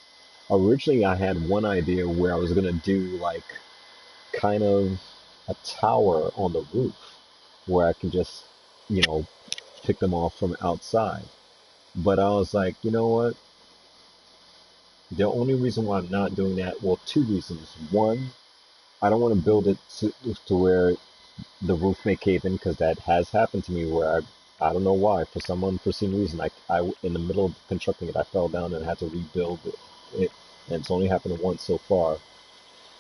Originally, I had one idea where I was gonna do like kind of a tower on the roof where I can just, you know, pick them off from outside. But I was like, you know what? The only reason why I'm not doing that, well, two reasons. One, I don't want to build it to where the roof may cave in, because that has happened to me where I don't know why, for some unforeseen reason, in the middle of constructing it, I fell down and had to rebuild it. And it's only happened once so far.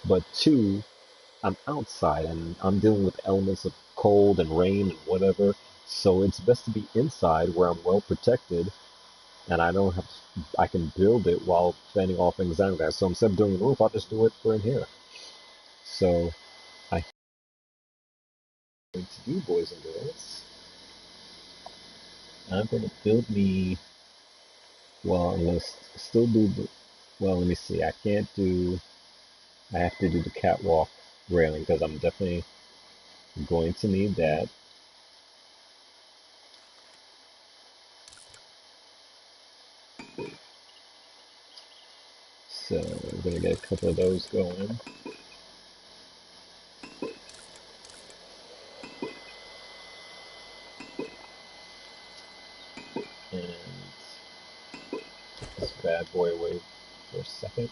But two, I'm outside and I'm dealing with elements of cold and rain and whatever. So it's best to be inside where I'm well protected and I don't have I can build it while fending off anxiety. So instead of doing the roof, I'll just do it for in here. So I'm going to do, boys and girls, I'm going to build me, well, I'm going to still do the, well, let me see. I have to do the catwalk railing because I'm definitely going to need that. So I'm going to get a couple of those going. And this bad boy away for a second.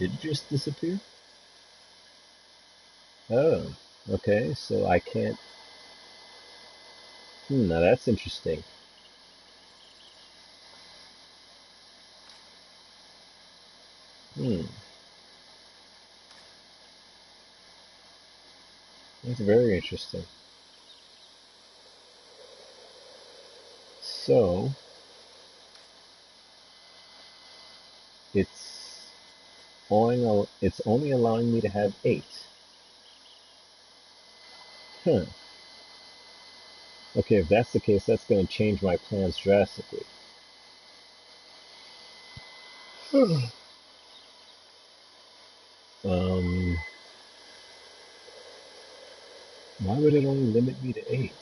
Did it just disappear? Oh, okay, so I can't. Now that's interesting. Hmm, that's very interesting. So it's it's only allowing me to have 8. Huh. Okay, if that's the case, that's going to change my plans drastically. um, why would it only limit me to 8?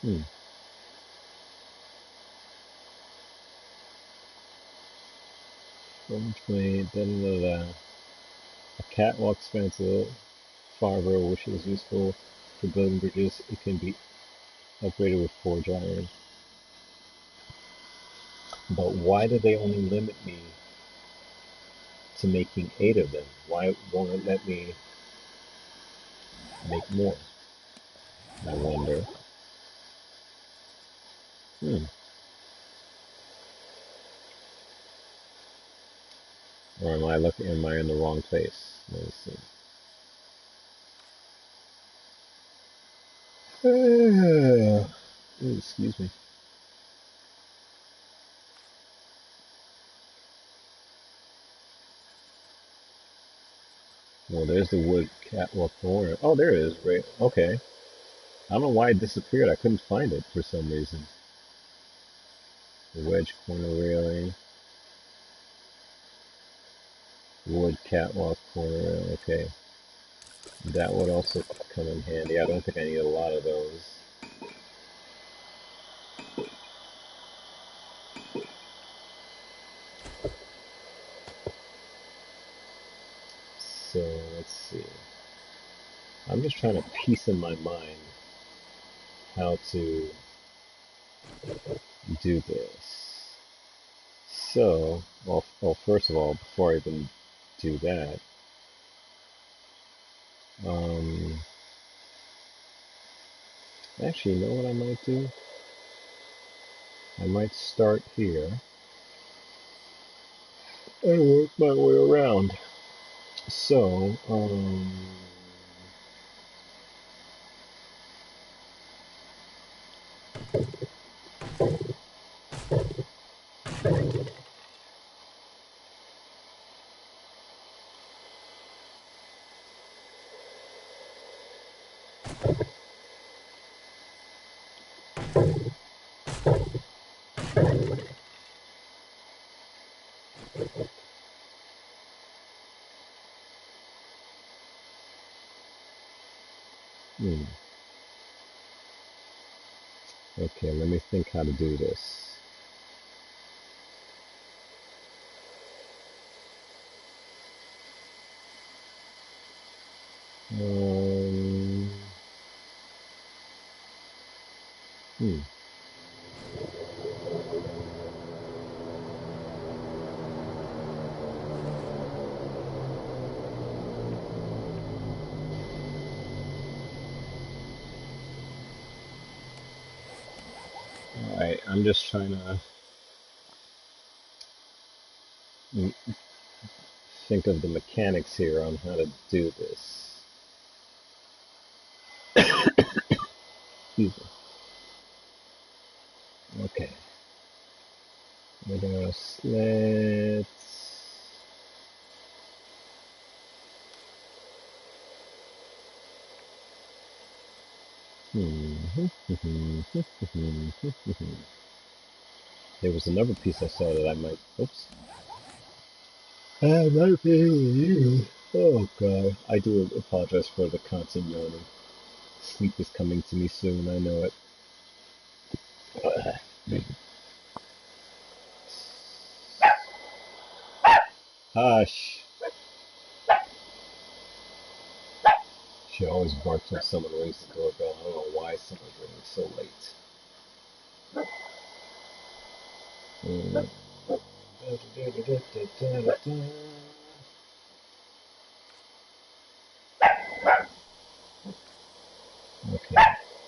Hmm. Way, da, da, da. A catwalk spans a farther, which is useful for building bridges. It can be upgraded with forge iron. But why do they only limit me to making 8 of them? Why won't it let me make more? I wonder. Hmm. Or am I in the wrong place? Let me see. Ooh, excuse me. Well, there's the wood catwalk corner. Oh, there it is. Right. Okay. I don't know why it disappeared. I couldn't find it for some reason. The wedge corner railing. Wood catwalk corner railing. Okay. That would also come in handy. I don't think I need a lot of those. So let's see. I'm just trying to piece in my mind how to do this. So, well, first of all, before I even do that, um, actually, you know what I might do? I might start here and work my way around. So, hmm, Okay, let me think how to do this. Um, hmm. Alright, I'm just trying to think of the mechanics here on how to do this. Excuse me. Okay. We're gonna slit. There was another piece I saw that I might. Oops. Another piece. Oh god. I do apologize for the constant yawning. Sleep is coming to me soon, I know it. Hush. She always barks when someone rings the doorbell. I don't know why someone's ringing so late. Okay,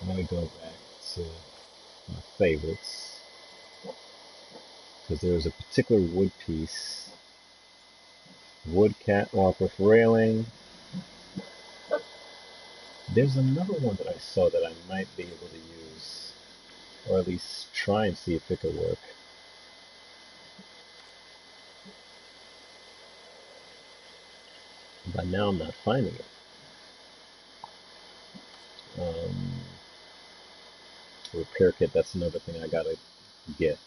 let me go back to my favorites. Because there was a particular wood piece. Wood catwalk with railing. There's another one that I saw that I might be able to use. Or at least try and see if it could work. But now I'm not finding it. Repair kit, that's another thing I gotta get.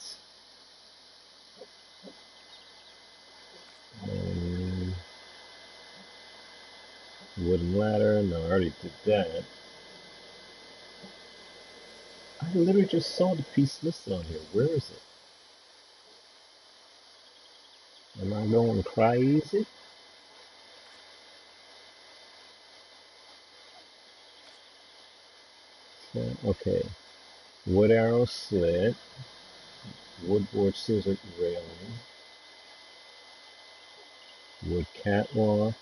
Wooden ladder, no, I already did that. I literally just saw the piece listed on here. Where is it? Am I going crazy? Okay. Wood arrow slit. Wood board scissor railing. Wood catwalk.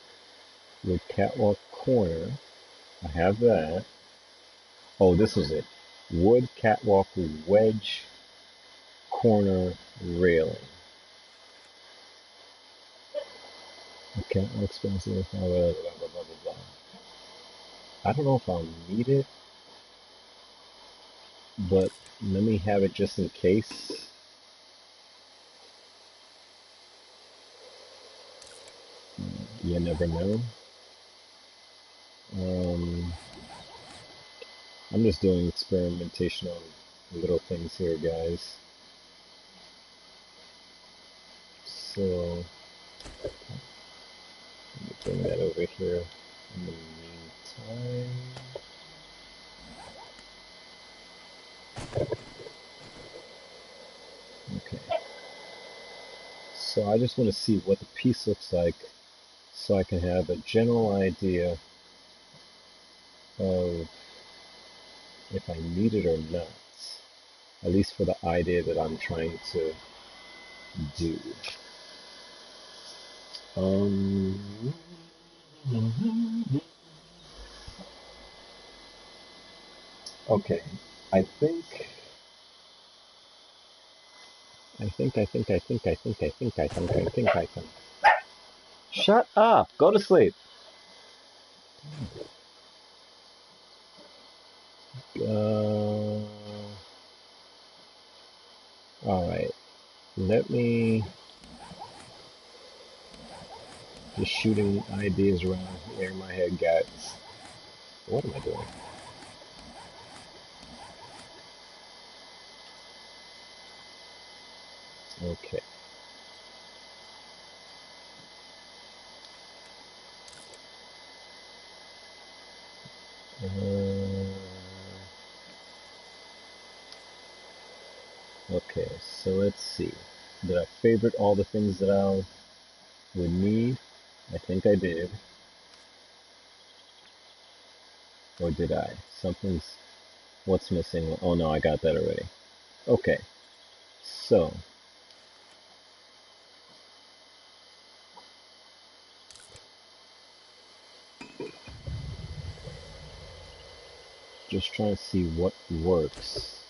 Wood catwalk corner. I have that. Oh, this is it. Wood catwalk wedge corner railing. Okay, expensive. Blah, blah, blah, blah, blah, blah. I don't know if I'll need it, but let me have it just in case. You never know. I'm just doing experimentation on little things here, guys. So, let me bring that over here in the meantime. Okay. So I just want to see what the piece looks like so I can have a general idea of if I need it or not. At least for the idea that I'm trying to do. Okay. I think. Shut up! Go to sleep! Alright. Let me just shooting ideas around here in my head, guys. What am I doing? Okay. Okay, so let's see. Did I favorite all the things that I would need? I think I did. Or did I? Something's... What's missing? Oh no, I got that already. Okay, so... Just trying to see what works.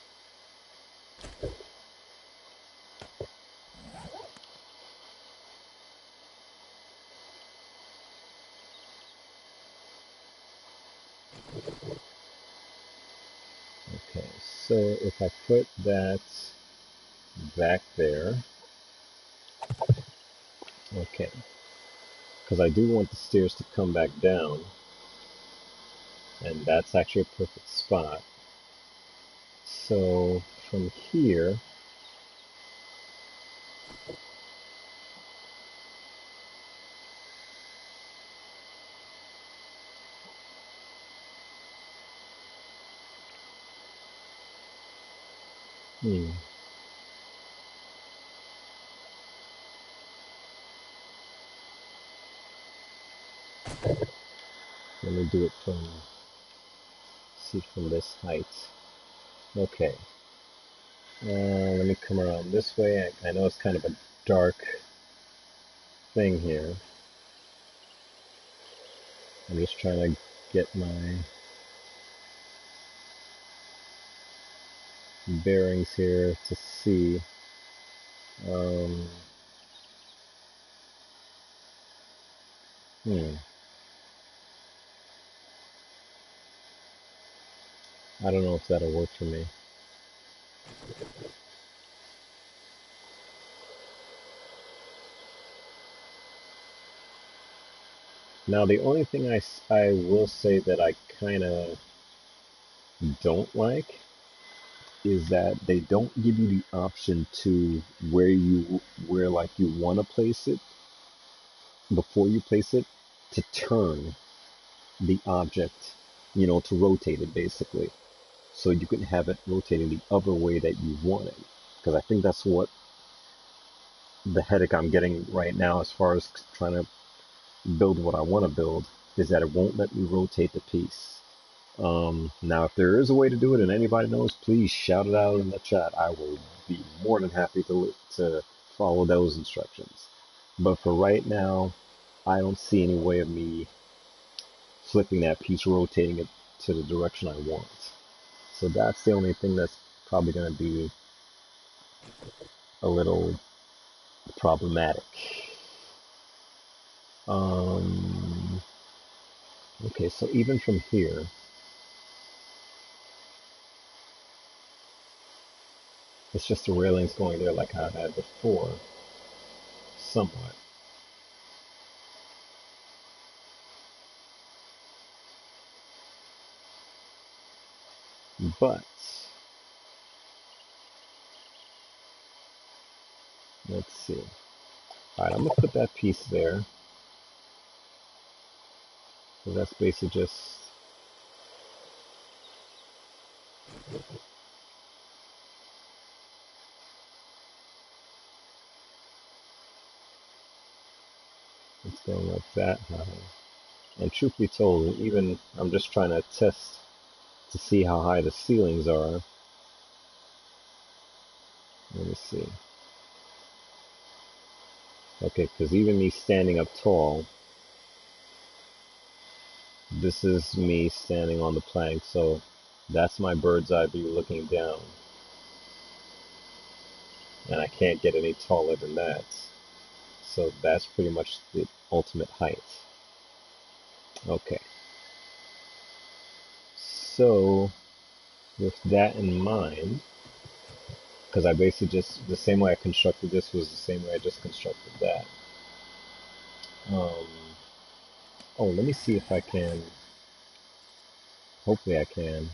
Okay, so if I put that back there... Okay, because I do want the stairs to come back down, and that's actually a perfect spot. So from here, hmm, let me do it from, see from this height. Okay, let me come around this way. I know it's kind of a dark thing here. I'm just trying to get my bearings here to see. Um, hmm, I don't know if that'll work for me. Now the only thing I will say that I kind of don't like is that they don't give you the option to where like you want to place it before you place it to turn the object, to rotate it basically. So you can have it rotating the other way that you want it. Because I think that's what the headache I'm getting right now as far as trying to build what I want to build is that it won't let me rotate the piece. Now, if there is a way to do it and anybody knows, please shout it out in the chat. I will be more than happy to follow those instructions. But for right now, I don't see any way of me flipping that piece, rotating it to the direction I want. So that's the only thing that's probably going to be a little problematic. Um, okay, so even from here, it's just the railings going there like I had before, somewhat. But let's see. All right, I'm gonna put that piece there. So that's basically just, it's going like that. And truth be told, even I'm just trying to test to see how high the ceilings are. Let me see. Okay, because even me standing up tall, this is me standing on the plank, so that's my bird's eye view looking down. And I can't get any taller than that. So that's pretty much the ultimate height. Okay. So with that in mind, because I basically just, the same way I constructed this was the same way I just constructed that. Um, oh, let me see if I can, hopefully I can.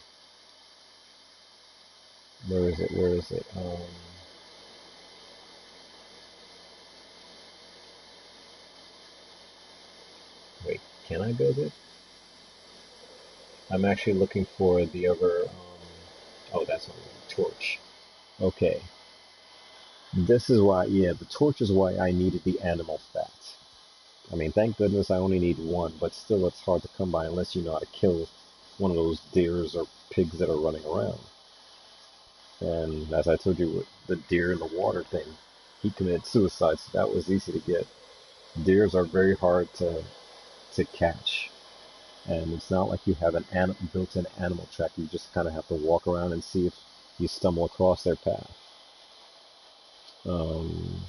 Where is it? Where is it? Wait, can I build it? I'm actually looking for the other, oh, that's on the torch. Okay. This is why, yeah, the torch is why I needed the animal fat. I mean, thank goodness I only need one, but still it's hard to come by unless you know how to kill one of those deers or pigs that are running around. And as I told you with the deer in the water thing, he committed suicide, so that was easy to get. Deers are very hard to catch. And it's not like you have an built-in animal track. You just kind of have to walk around and see if you stumble across their path. Um,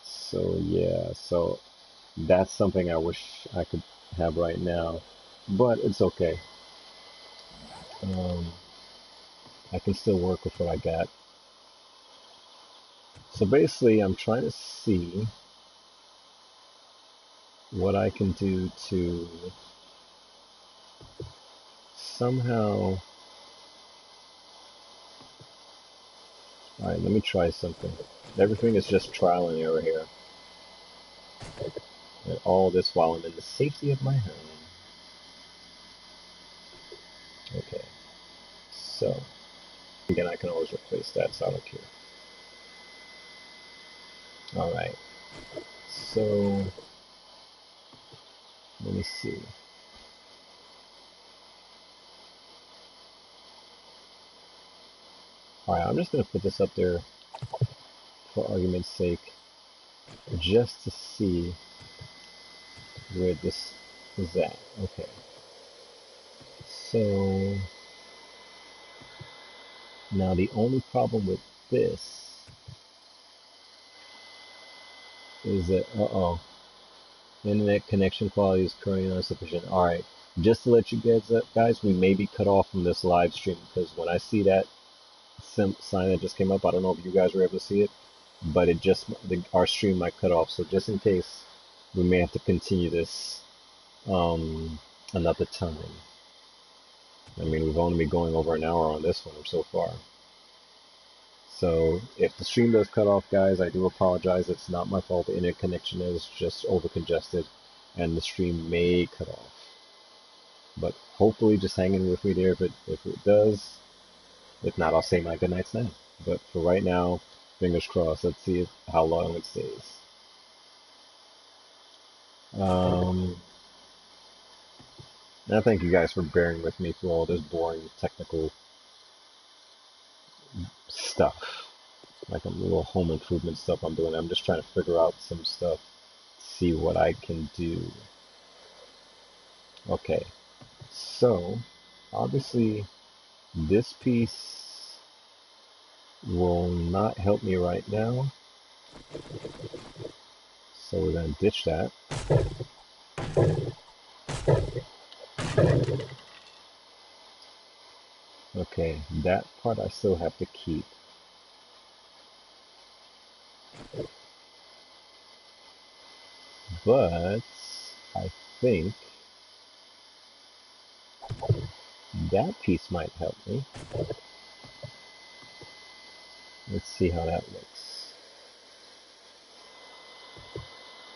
so yeah, so that's something I wish I could have right now, but it's okay. Um, I can still work with what I got. So basically, I'm trying to see what I can do to somehow. All right, let me try something. Everything is just trial and error here. And all this while I'm in the safety of my home. Okay, so again, I can always replace that, so I don't care. All right, so let me see. All right, I'm just gonna put this up there for argument's sake, just to see where this is at. Okay, so now the only problem with this is that, internet connection quality is currently insufficient. All right, just to let you guys, we may be cut off from this live stream because when I see that sign that just came up, I don't know if you guys were able to see it, but it just our stream might cut off. So just in case, we may have to continue this another time. I mean, we've only been going over an hour on this one so far. So if the stream does cut off, guys, I do apologize. It's not my fault. The internet connection is just over congested and the stream may cut off. But hopefully just hang in with me there if it does. If not, I'll say my goodnights now. But for right now, fingers crossed. Let's see how long it stays. And I thank you guys for bearing with me through all this boring technical stuff. Like a little home improvement stuff I'm doing. I'm just trying to figure out some stuff, see what I can do. Okay, so obviously this piece will not help me right now. So we're going to ditch that. Okay, that part I still have to keep. But I think that piece might help me. Let's see how that looks.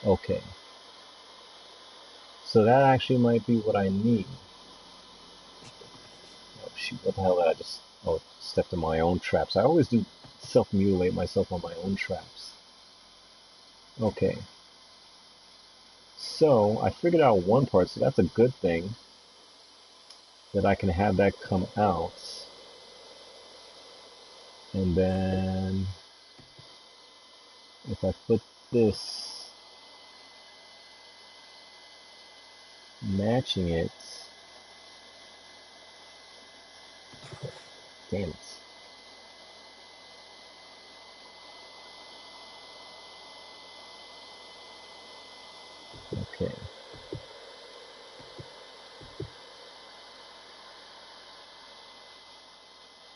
Okay. So that actually might be what I need. Oh shoot, what the hell did I just... Oh, stepped in my own traps. I always do self-mutilate myself on my own traps. Okay. So, I figured out one part, so that's a good thing. That I can have that come out. And then... if I put this... matching it... Damn it. Okay.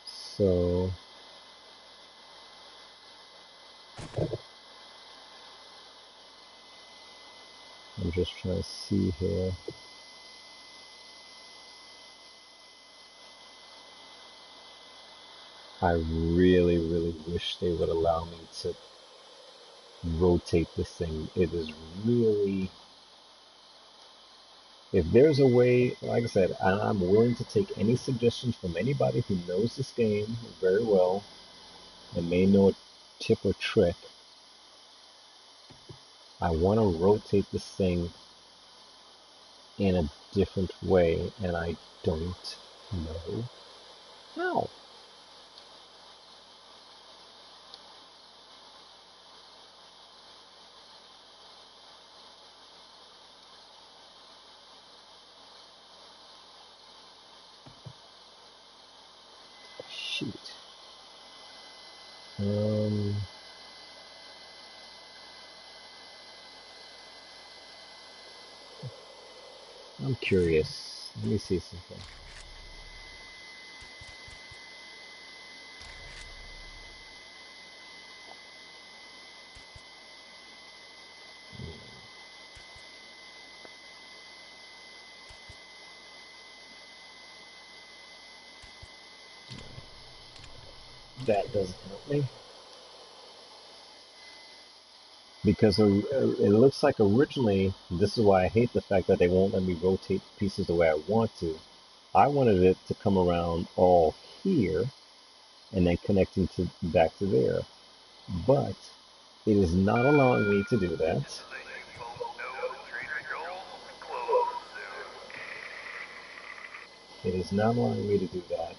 So... I'm just trying to see here. I really, really wish they would allow me to rotate this thing. It is really If there's a way, like I said, I'm willing to take any suggestions from anybody who knows this game very well and may know a tip or trick. I want to rotate this thing in a different way, and I don't know how. Shoot. I'm curious. Let me see something. That doesn't help me. Because it looks like originally, this is why I hate the fact that they won't let me rotate pieces the way I want to. I wanted it to come around all here and then connecting to back to there. But it is not allowing me to do that. It is not allowing me to do that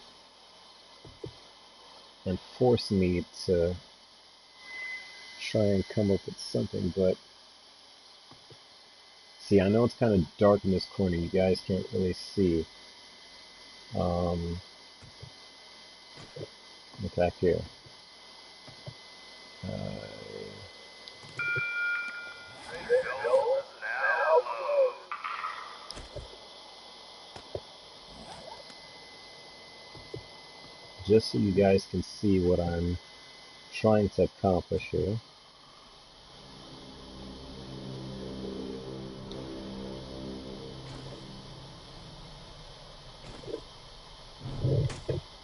and force me to try and come up with something, but see, I know it's kind of dark in this corner. You guys can't really see. Look back here. Just so you guys can see what I'm trying to accomplish here.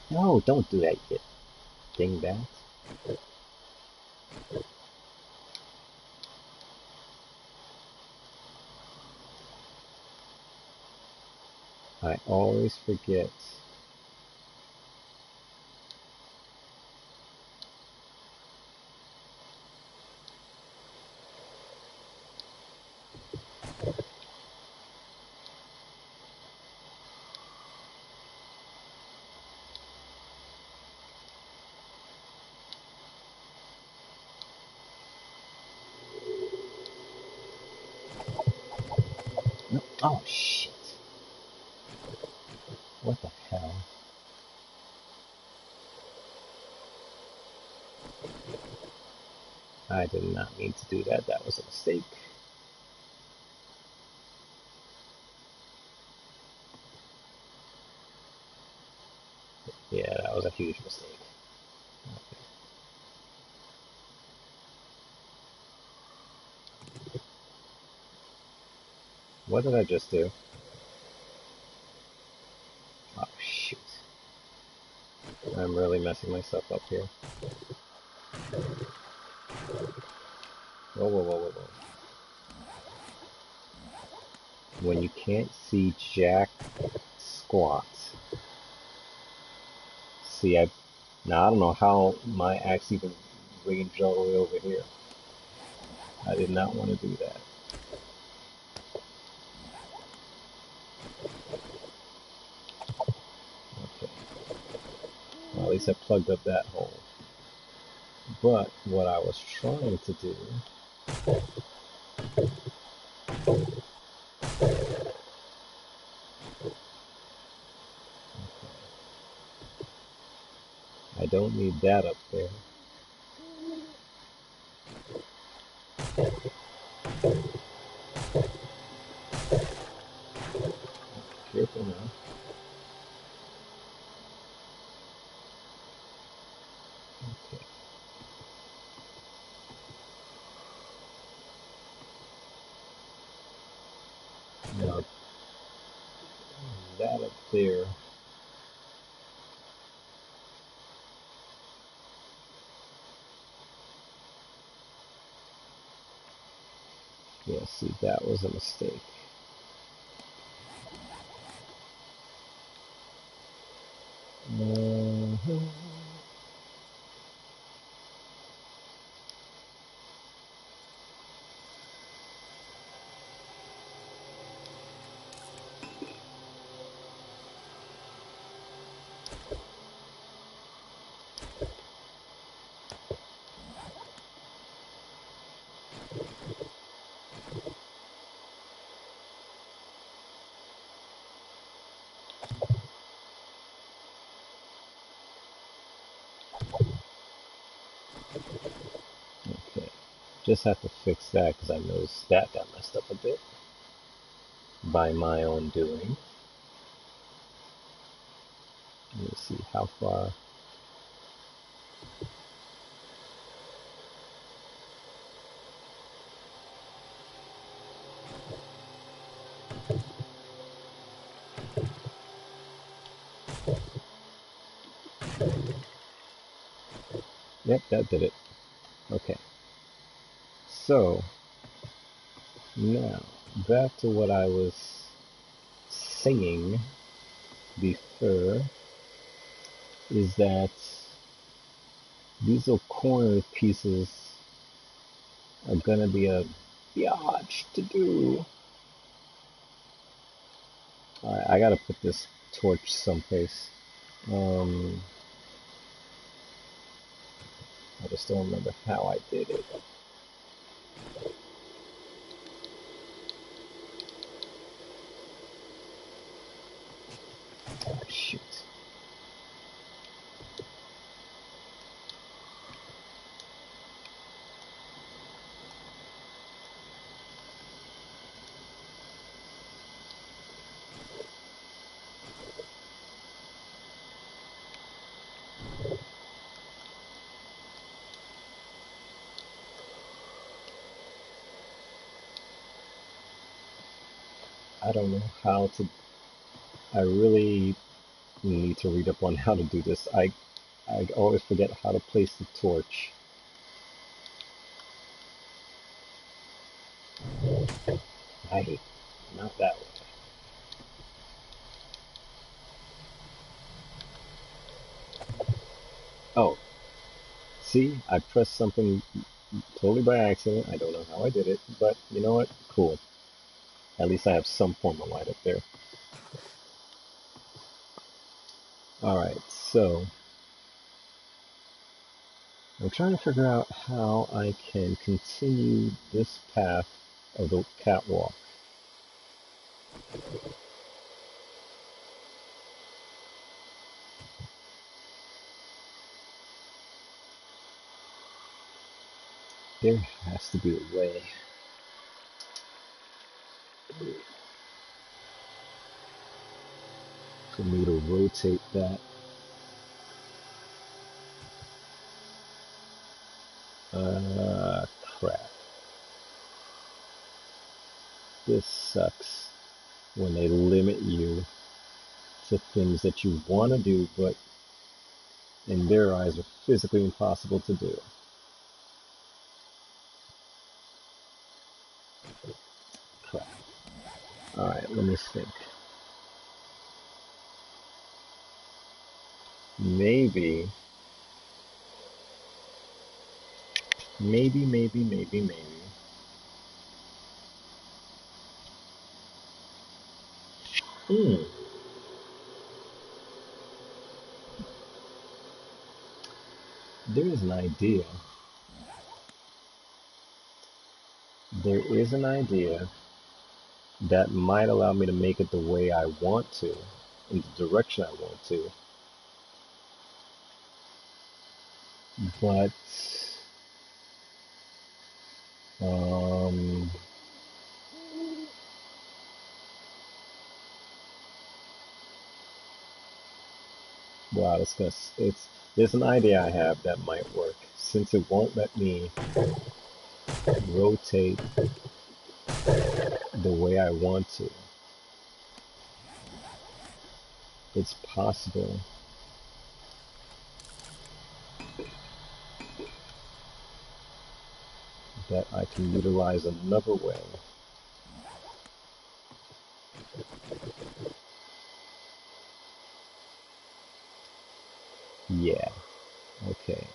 No, don't do that, you dingbat. I always forget. No. Oh, shit. What the hell? I did not mean to do that. That was a mistake. Yeah, that was a huge mistake. Okay. What did I just do? Oh, shoot. I'm really messing myself up here. Whoa, whoa, whoa, whoa, whoa. When you can't see jack squat. See, now I don't know how my axe even ranged all the way over here. I did not want to do that. Okay. Well, at least I plugged up that hole. But what I was trying to do I don't need that up there. Careful now. Okay. Now that up there. Yeah, see, that was a mistake. Mhm. Okay, just have to fix that because I noticed that got messed up a bit by my own doing. Let me see how far. Yep, that did it. Okay, so now back to what I was saying before, is that these little corner pieces are gonna be a biatch to do. Alright, I gotta put this torch someplace. I just don't remember how I did it. Oh, shoot. I don't know how to. I really need to read up on how to do this. I always forget how to place the torch. Right, not that way. Oh, see, I pressed something totally by accident. I don't know how I did it, but you know what? Cool. At least I have some form of light up there. Alright, so I'm trying to figure out how I can continue this path of the catwalk. There has to be a way for me to rotate that. Crap. This sucks when they limit you to things that you want to do, but in their eyes are physically impossible to do. Crap. Alright, let me think. Maybe, maybe. Hmm. There is an idea. There is an idea that might allow me to make it the way I want to, in the direction I want to, but um, wow, there's an idea I have that might work. Since it won't let me rotate the way I want to, it's possible that I can utilize another way. Yeah, okay.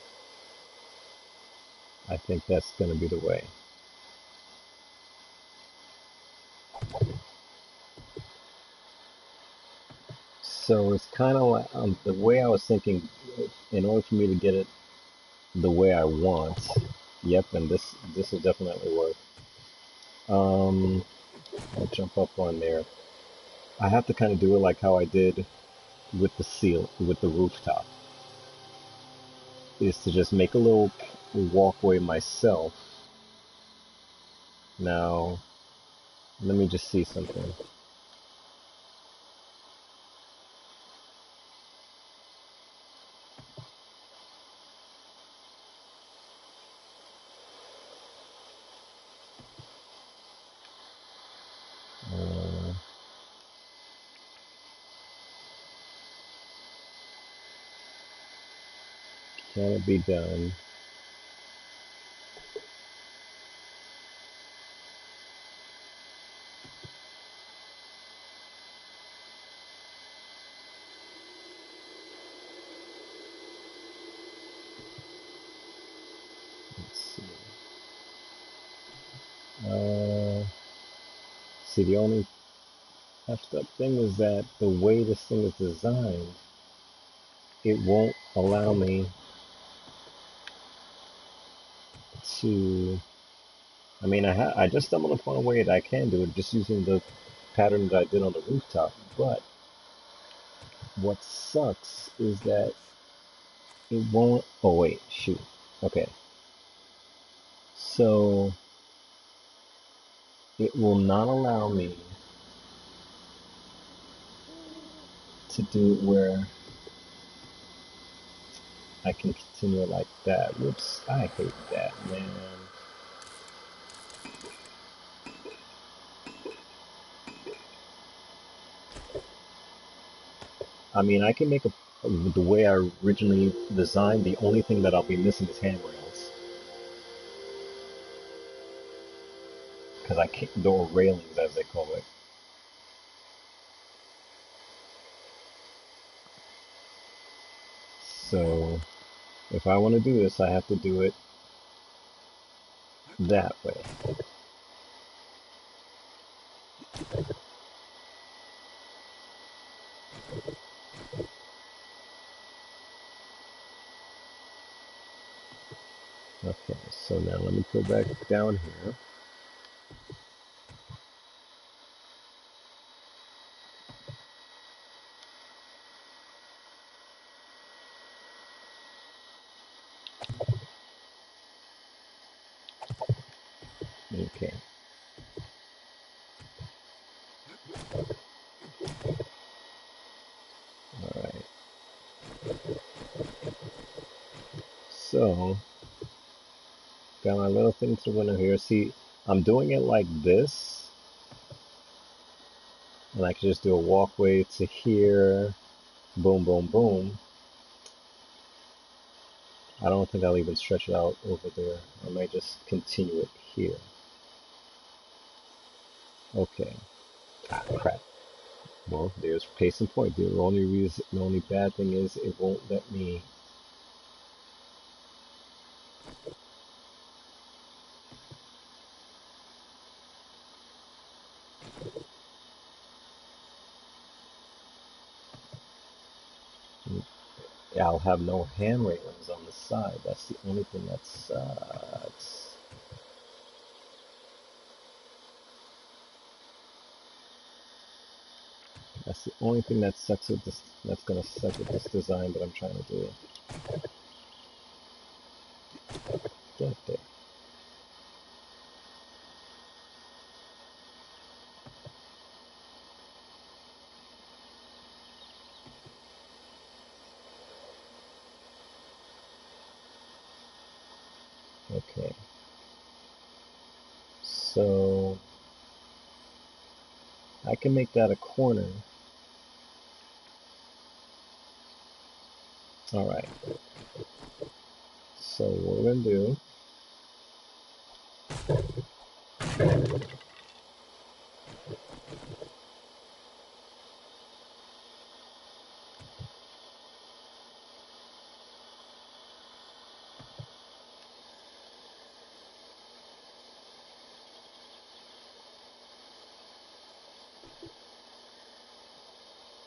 I think that's gonna be the way. So it's kind of like the way I was thinking, in order for me to get it the way I want. Yep, and this will definitely work. I'll jump up on there. I have to kind of do it like how I did with with the rooftop, is to just make a little walkway myself. Now, let me just see something. Uh, can it be done? Let's see. See, the only effed up thing is that the way this thing is designed, it won't allow me to. I mean, I just stumbled upon a way that I can do it just using the pattern that I did on the rooftop. But what sucks is that it won't. Oh wait, shoot. Okay, so it will not allow me to do it where I can continue it like that. Whoops, I hate that, man. I mean, I can make the way I originally designed. The only thing that I'll be missing is handrails, because I can't, or railings as they call it. So if I want to do this, I have to do it that way. Okay, so now let me go back down here. Okay. Alright. So, got my little thing to window here. See, I'm doing it like this, and I can just do a walkway to here. Boom, boom, boom. I don't think I'll even stretch it out over there. I might just continue it here. Okay. Ah, crap. Well, there's case in point. The only bad thing is it won't let me. I'll have no hand railings on the side. That's the only thing that sucks. That's the only thing that sucks with this. That's gonna suck with this design that I'm trying to do. Get there. Okay. So I can make that a corner. All right. So what we're gonna do.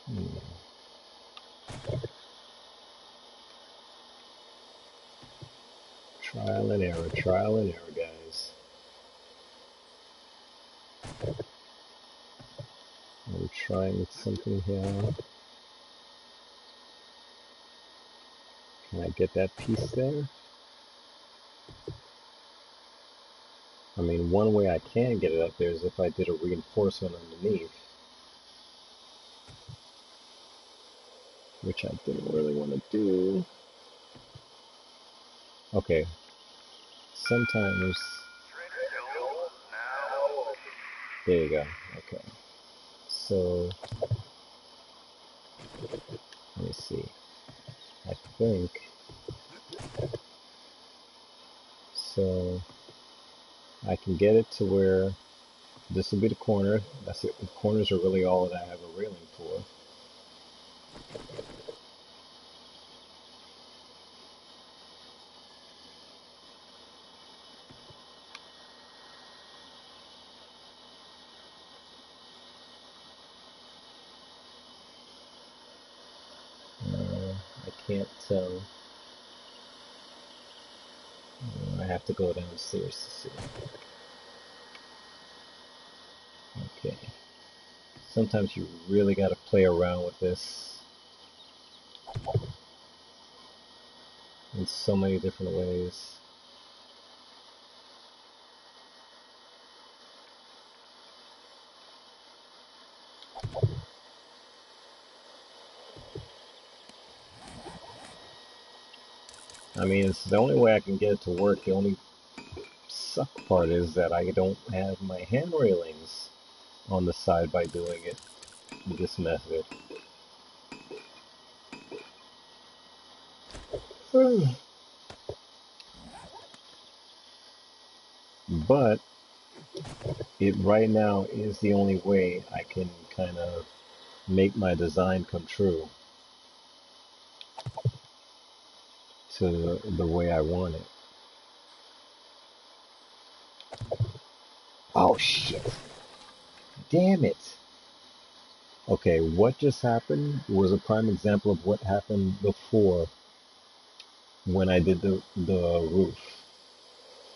Hmm. Trial and error, guys. I'm trying something here. Can I get that piece there? I mean, one way I can get it up there is if I did a reinforcement underneath, which I didn't really want to do. Okay, sometimes, there you go, okay. So, let me see, I think, so I can get it to where this will be the corner. That's it, the corners are really all that I have a railing for. I can't tell. I have to go downstairs to see. Okay. Sometimes you really got to play around with this in so many different ways. I mean, it's the only way I can get it to work. The only suck part is that I don't have my hand railings on the side by doing it this method. But it right now is the only way I can kind of make my design come true to the way I want it. Oh shit. Damn it. Okay, what just happened was a prime example of what happened before when I did the roof,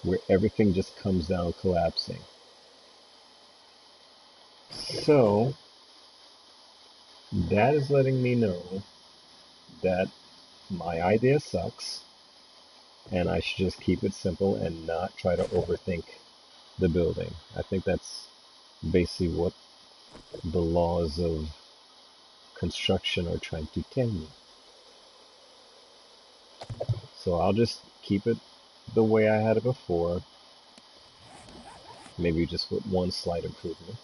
where everything just comes down collapsing. So, that is letting me know that my idea sucks, and I should just keep it simple and not try to overthink the building. I think that's basically what the laws of construction are trying to tell me. So I'll just keep it the way I had it before, maybe just with one slight improvement.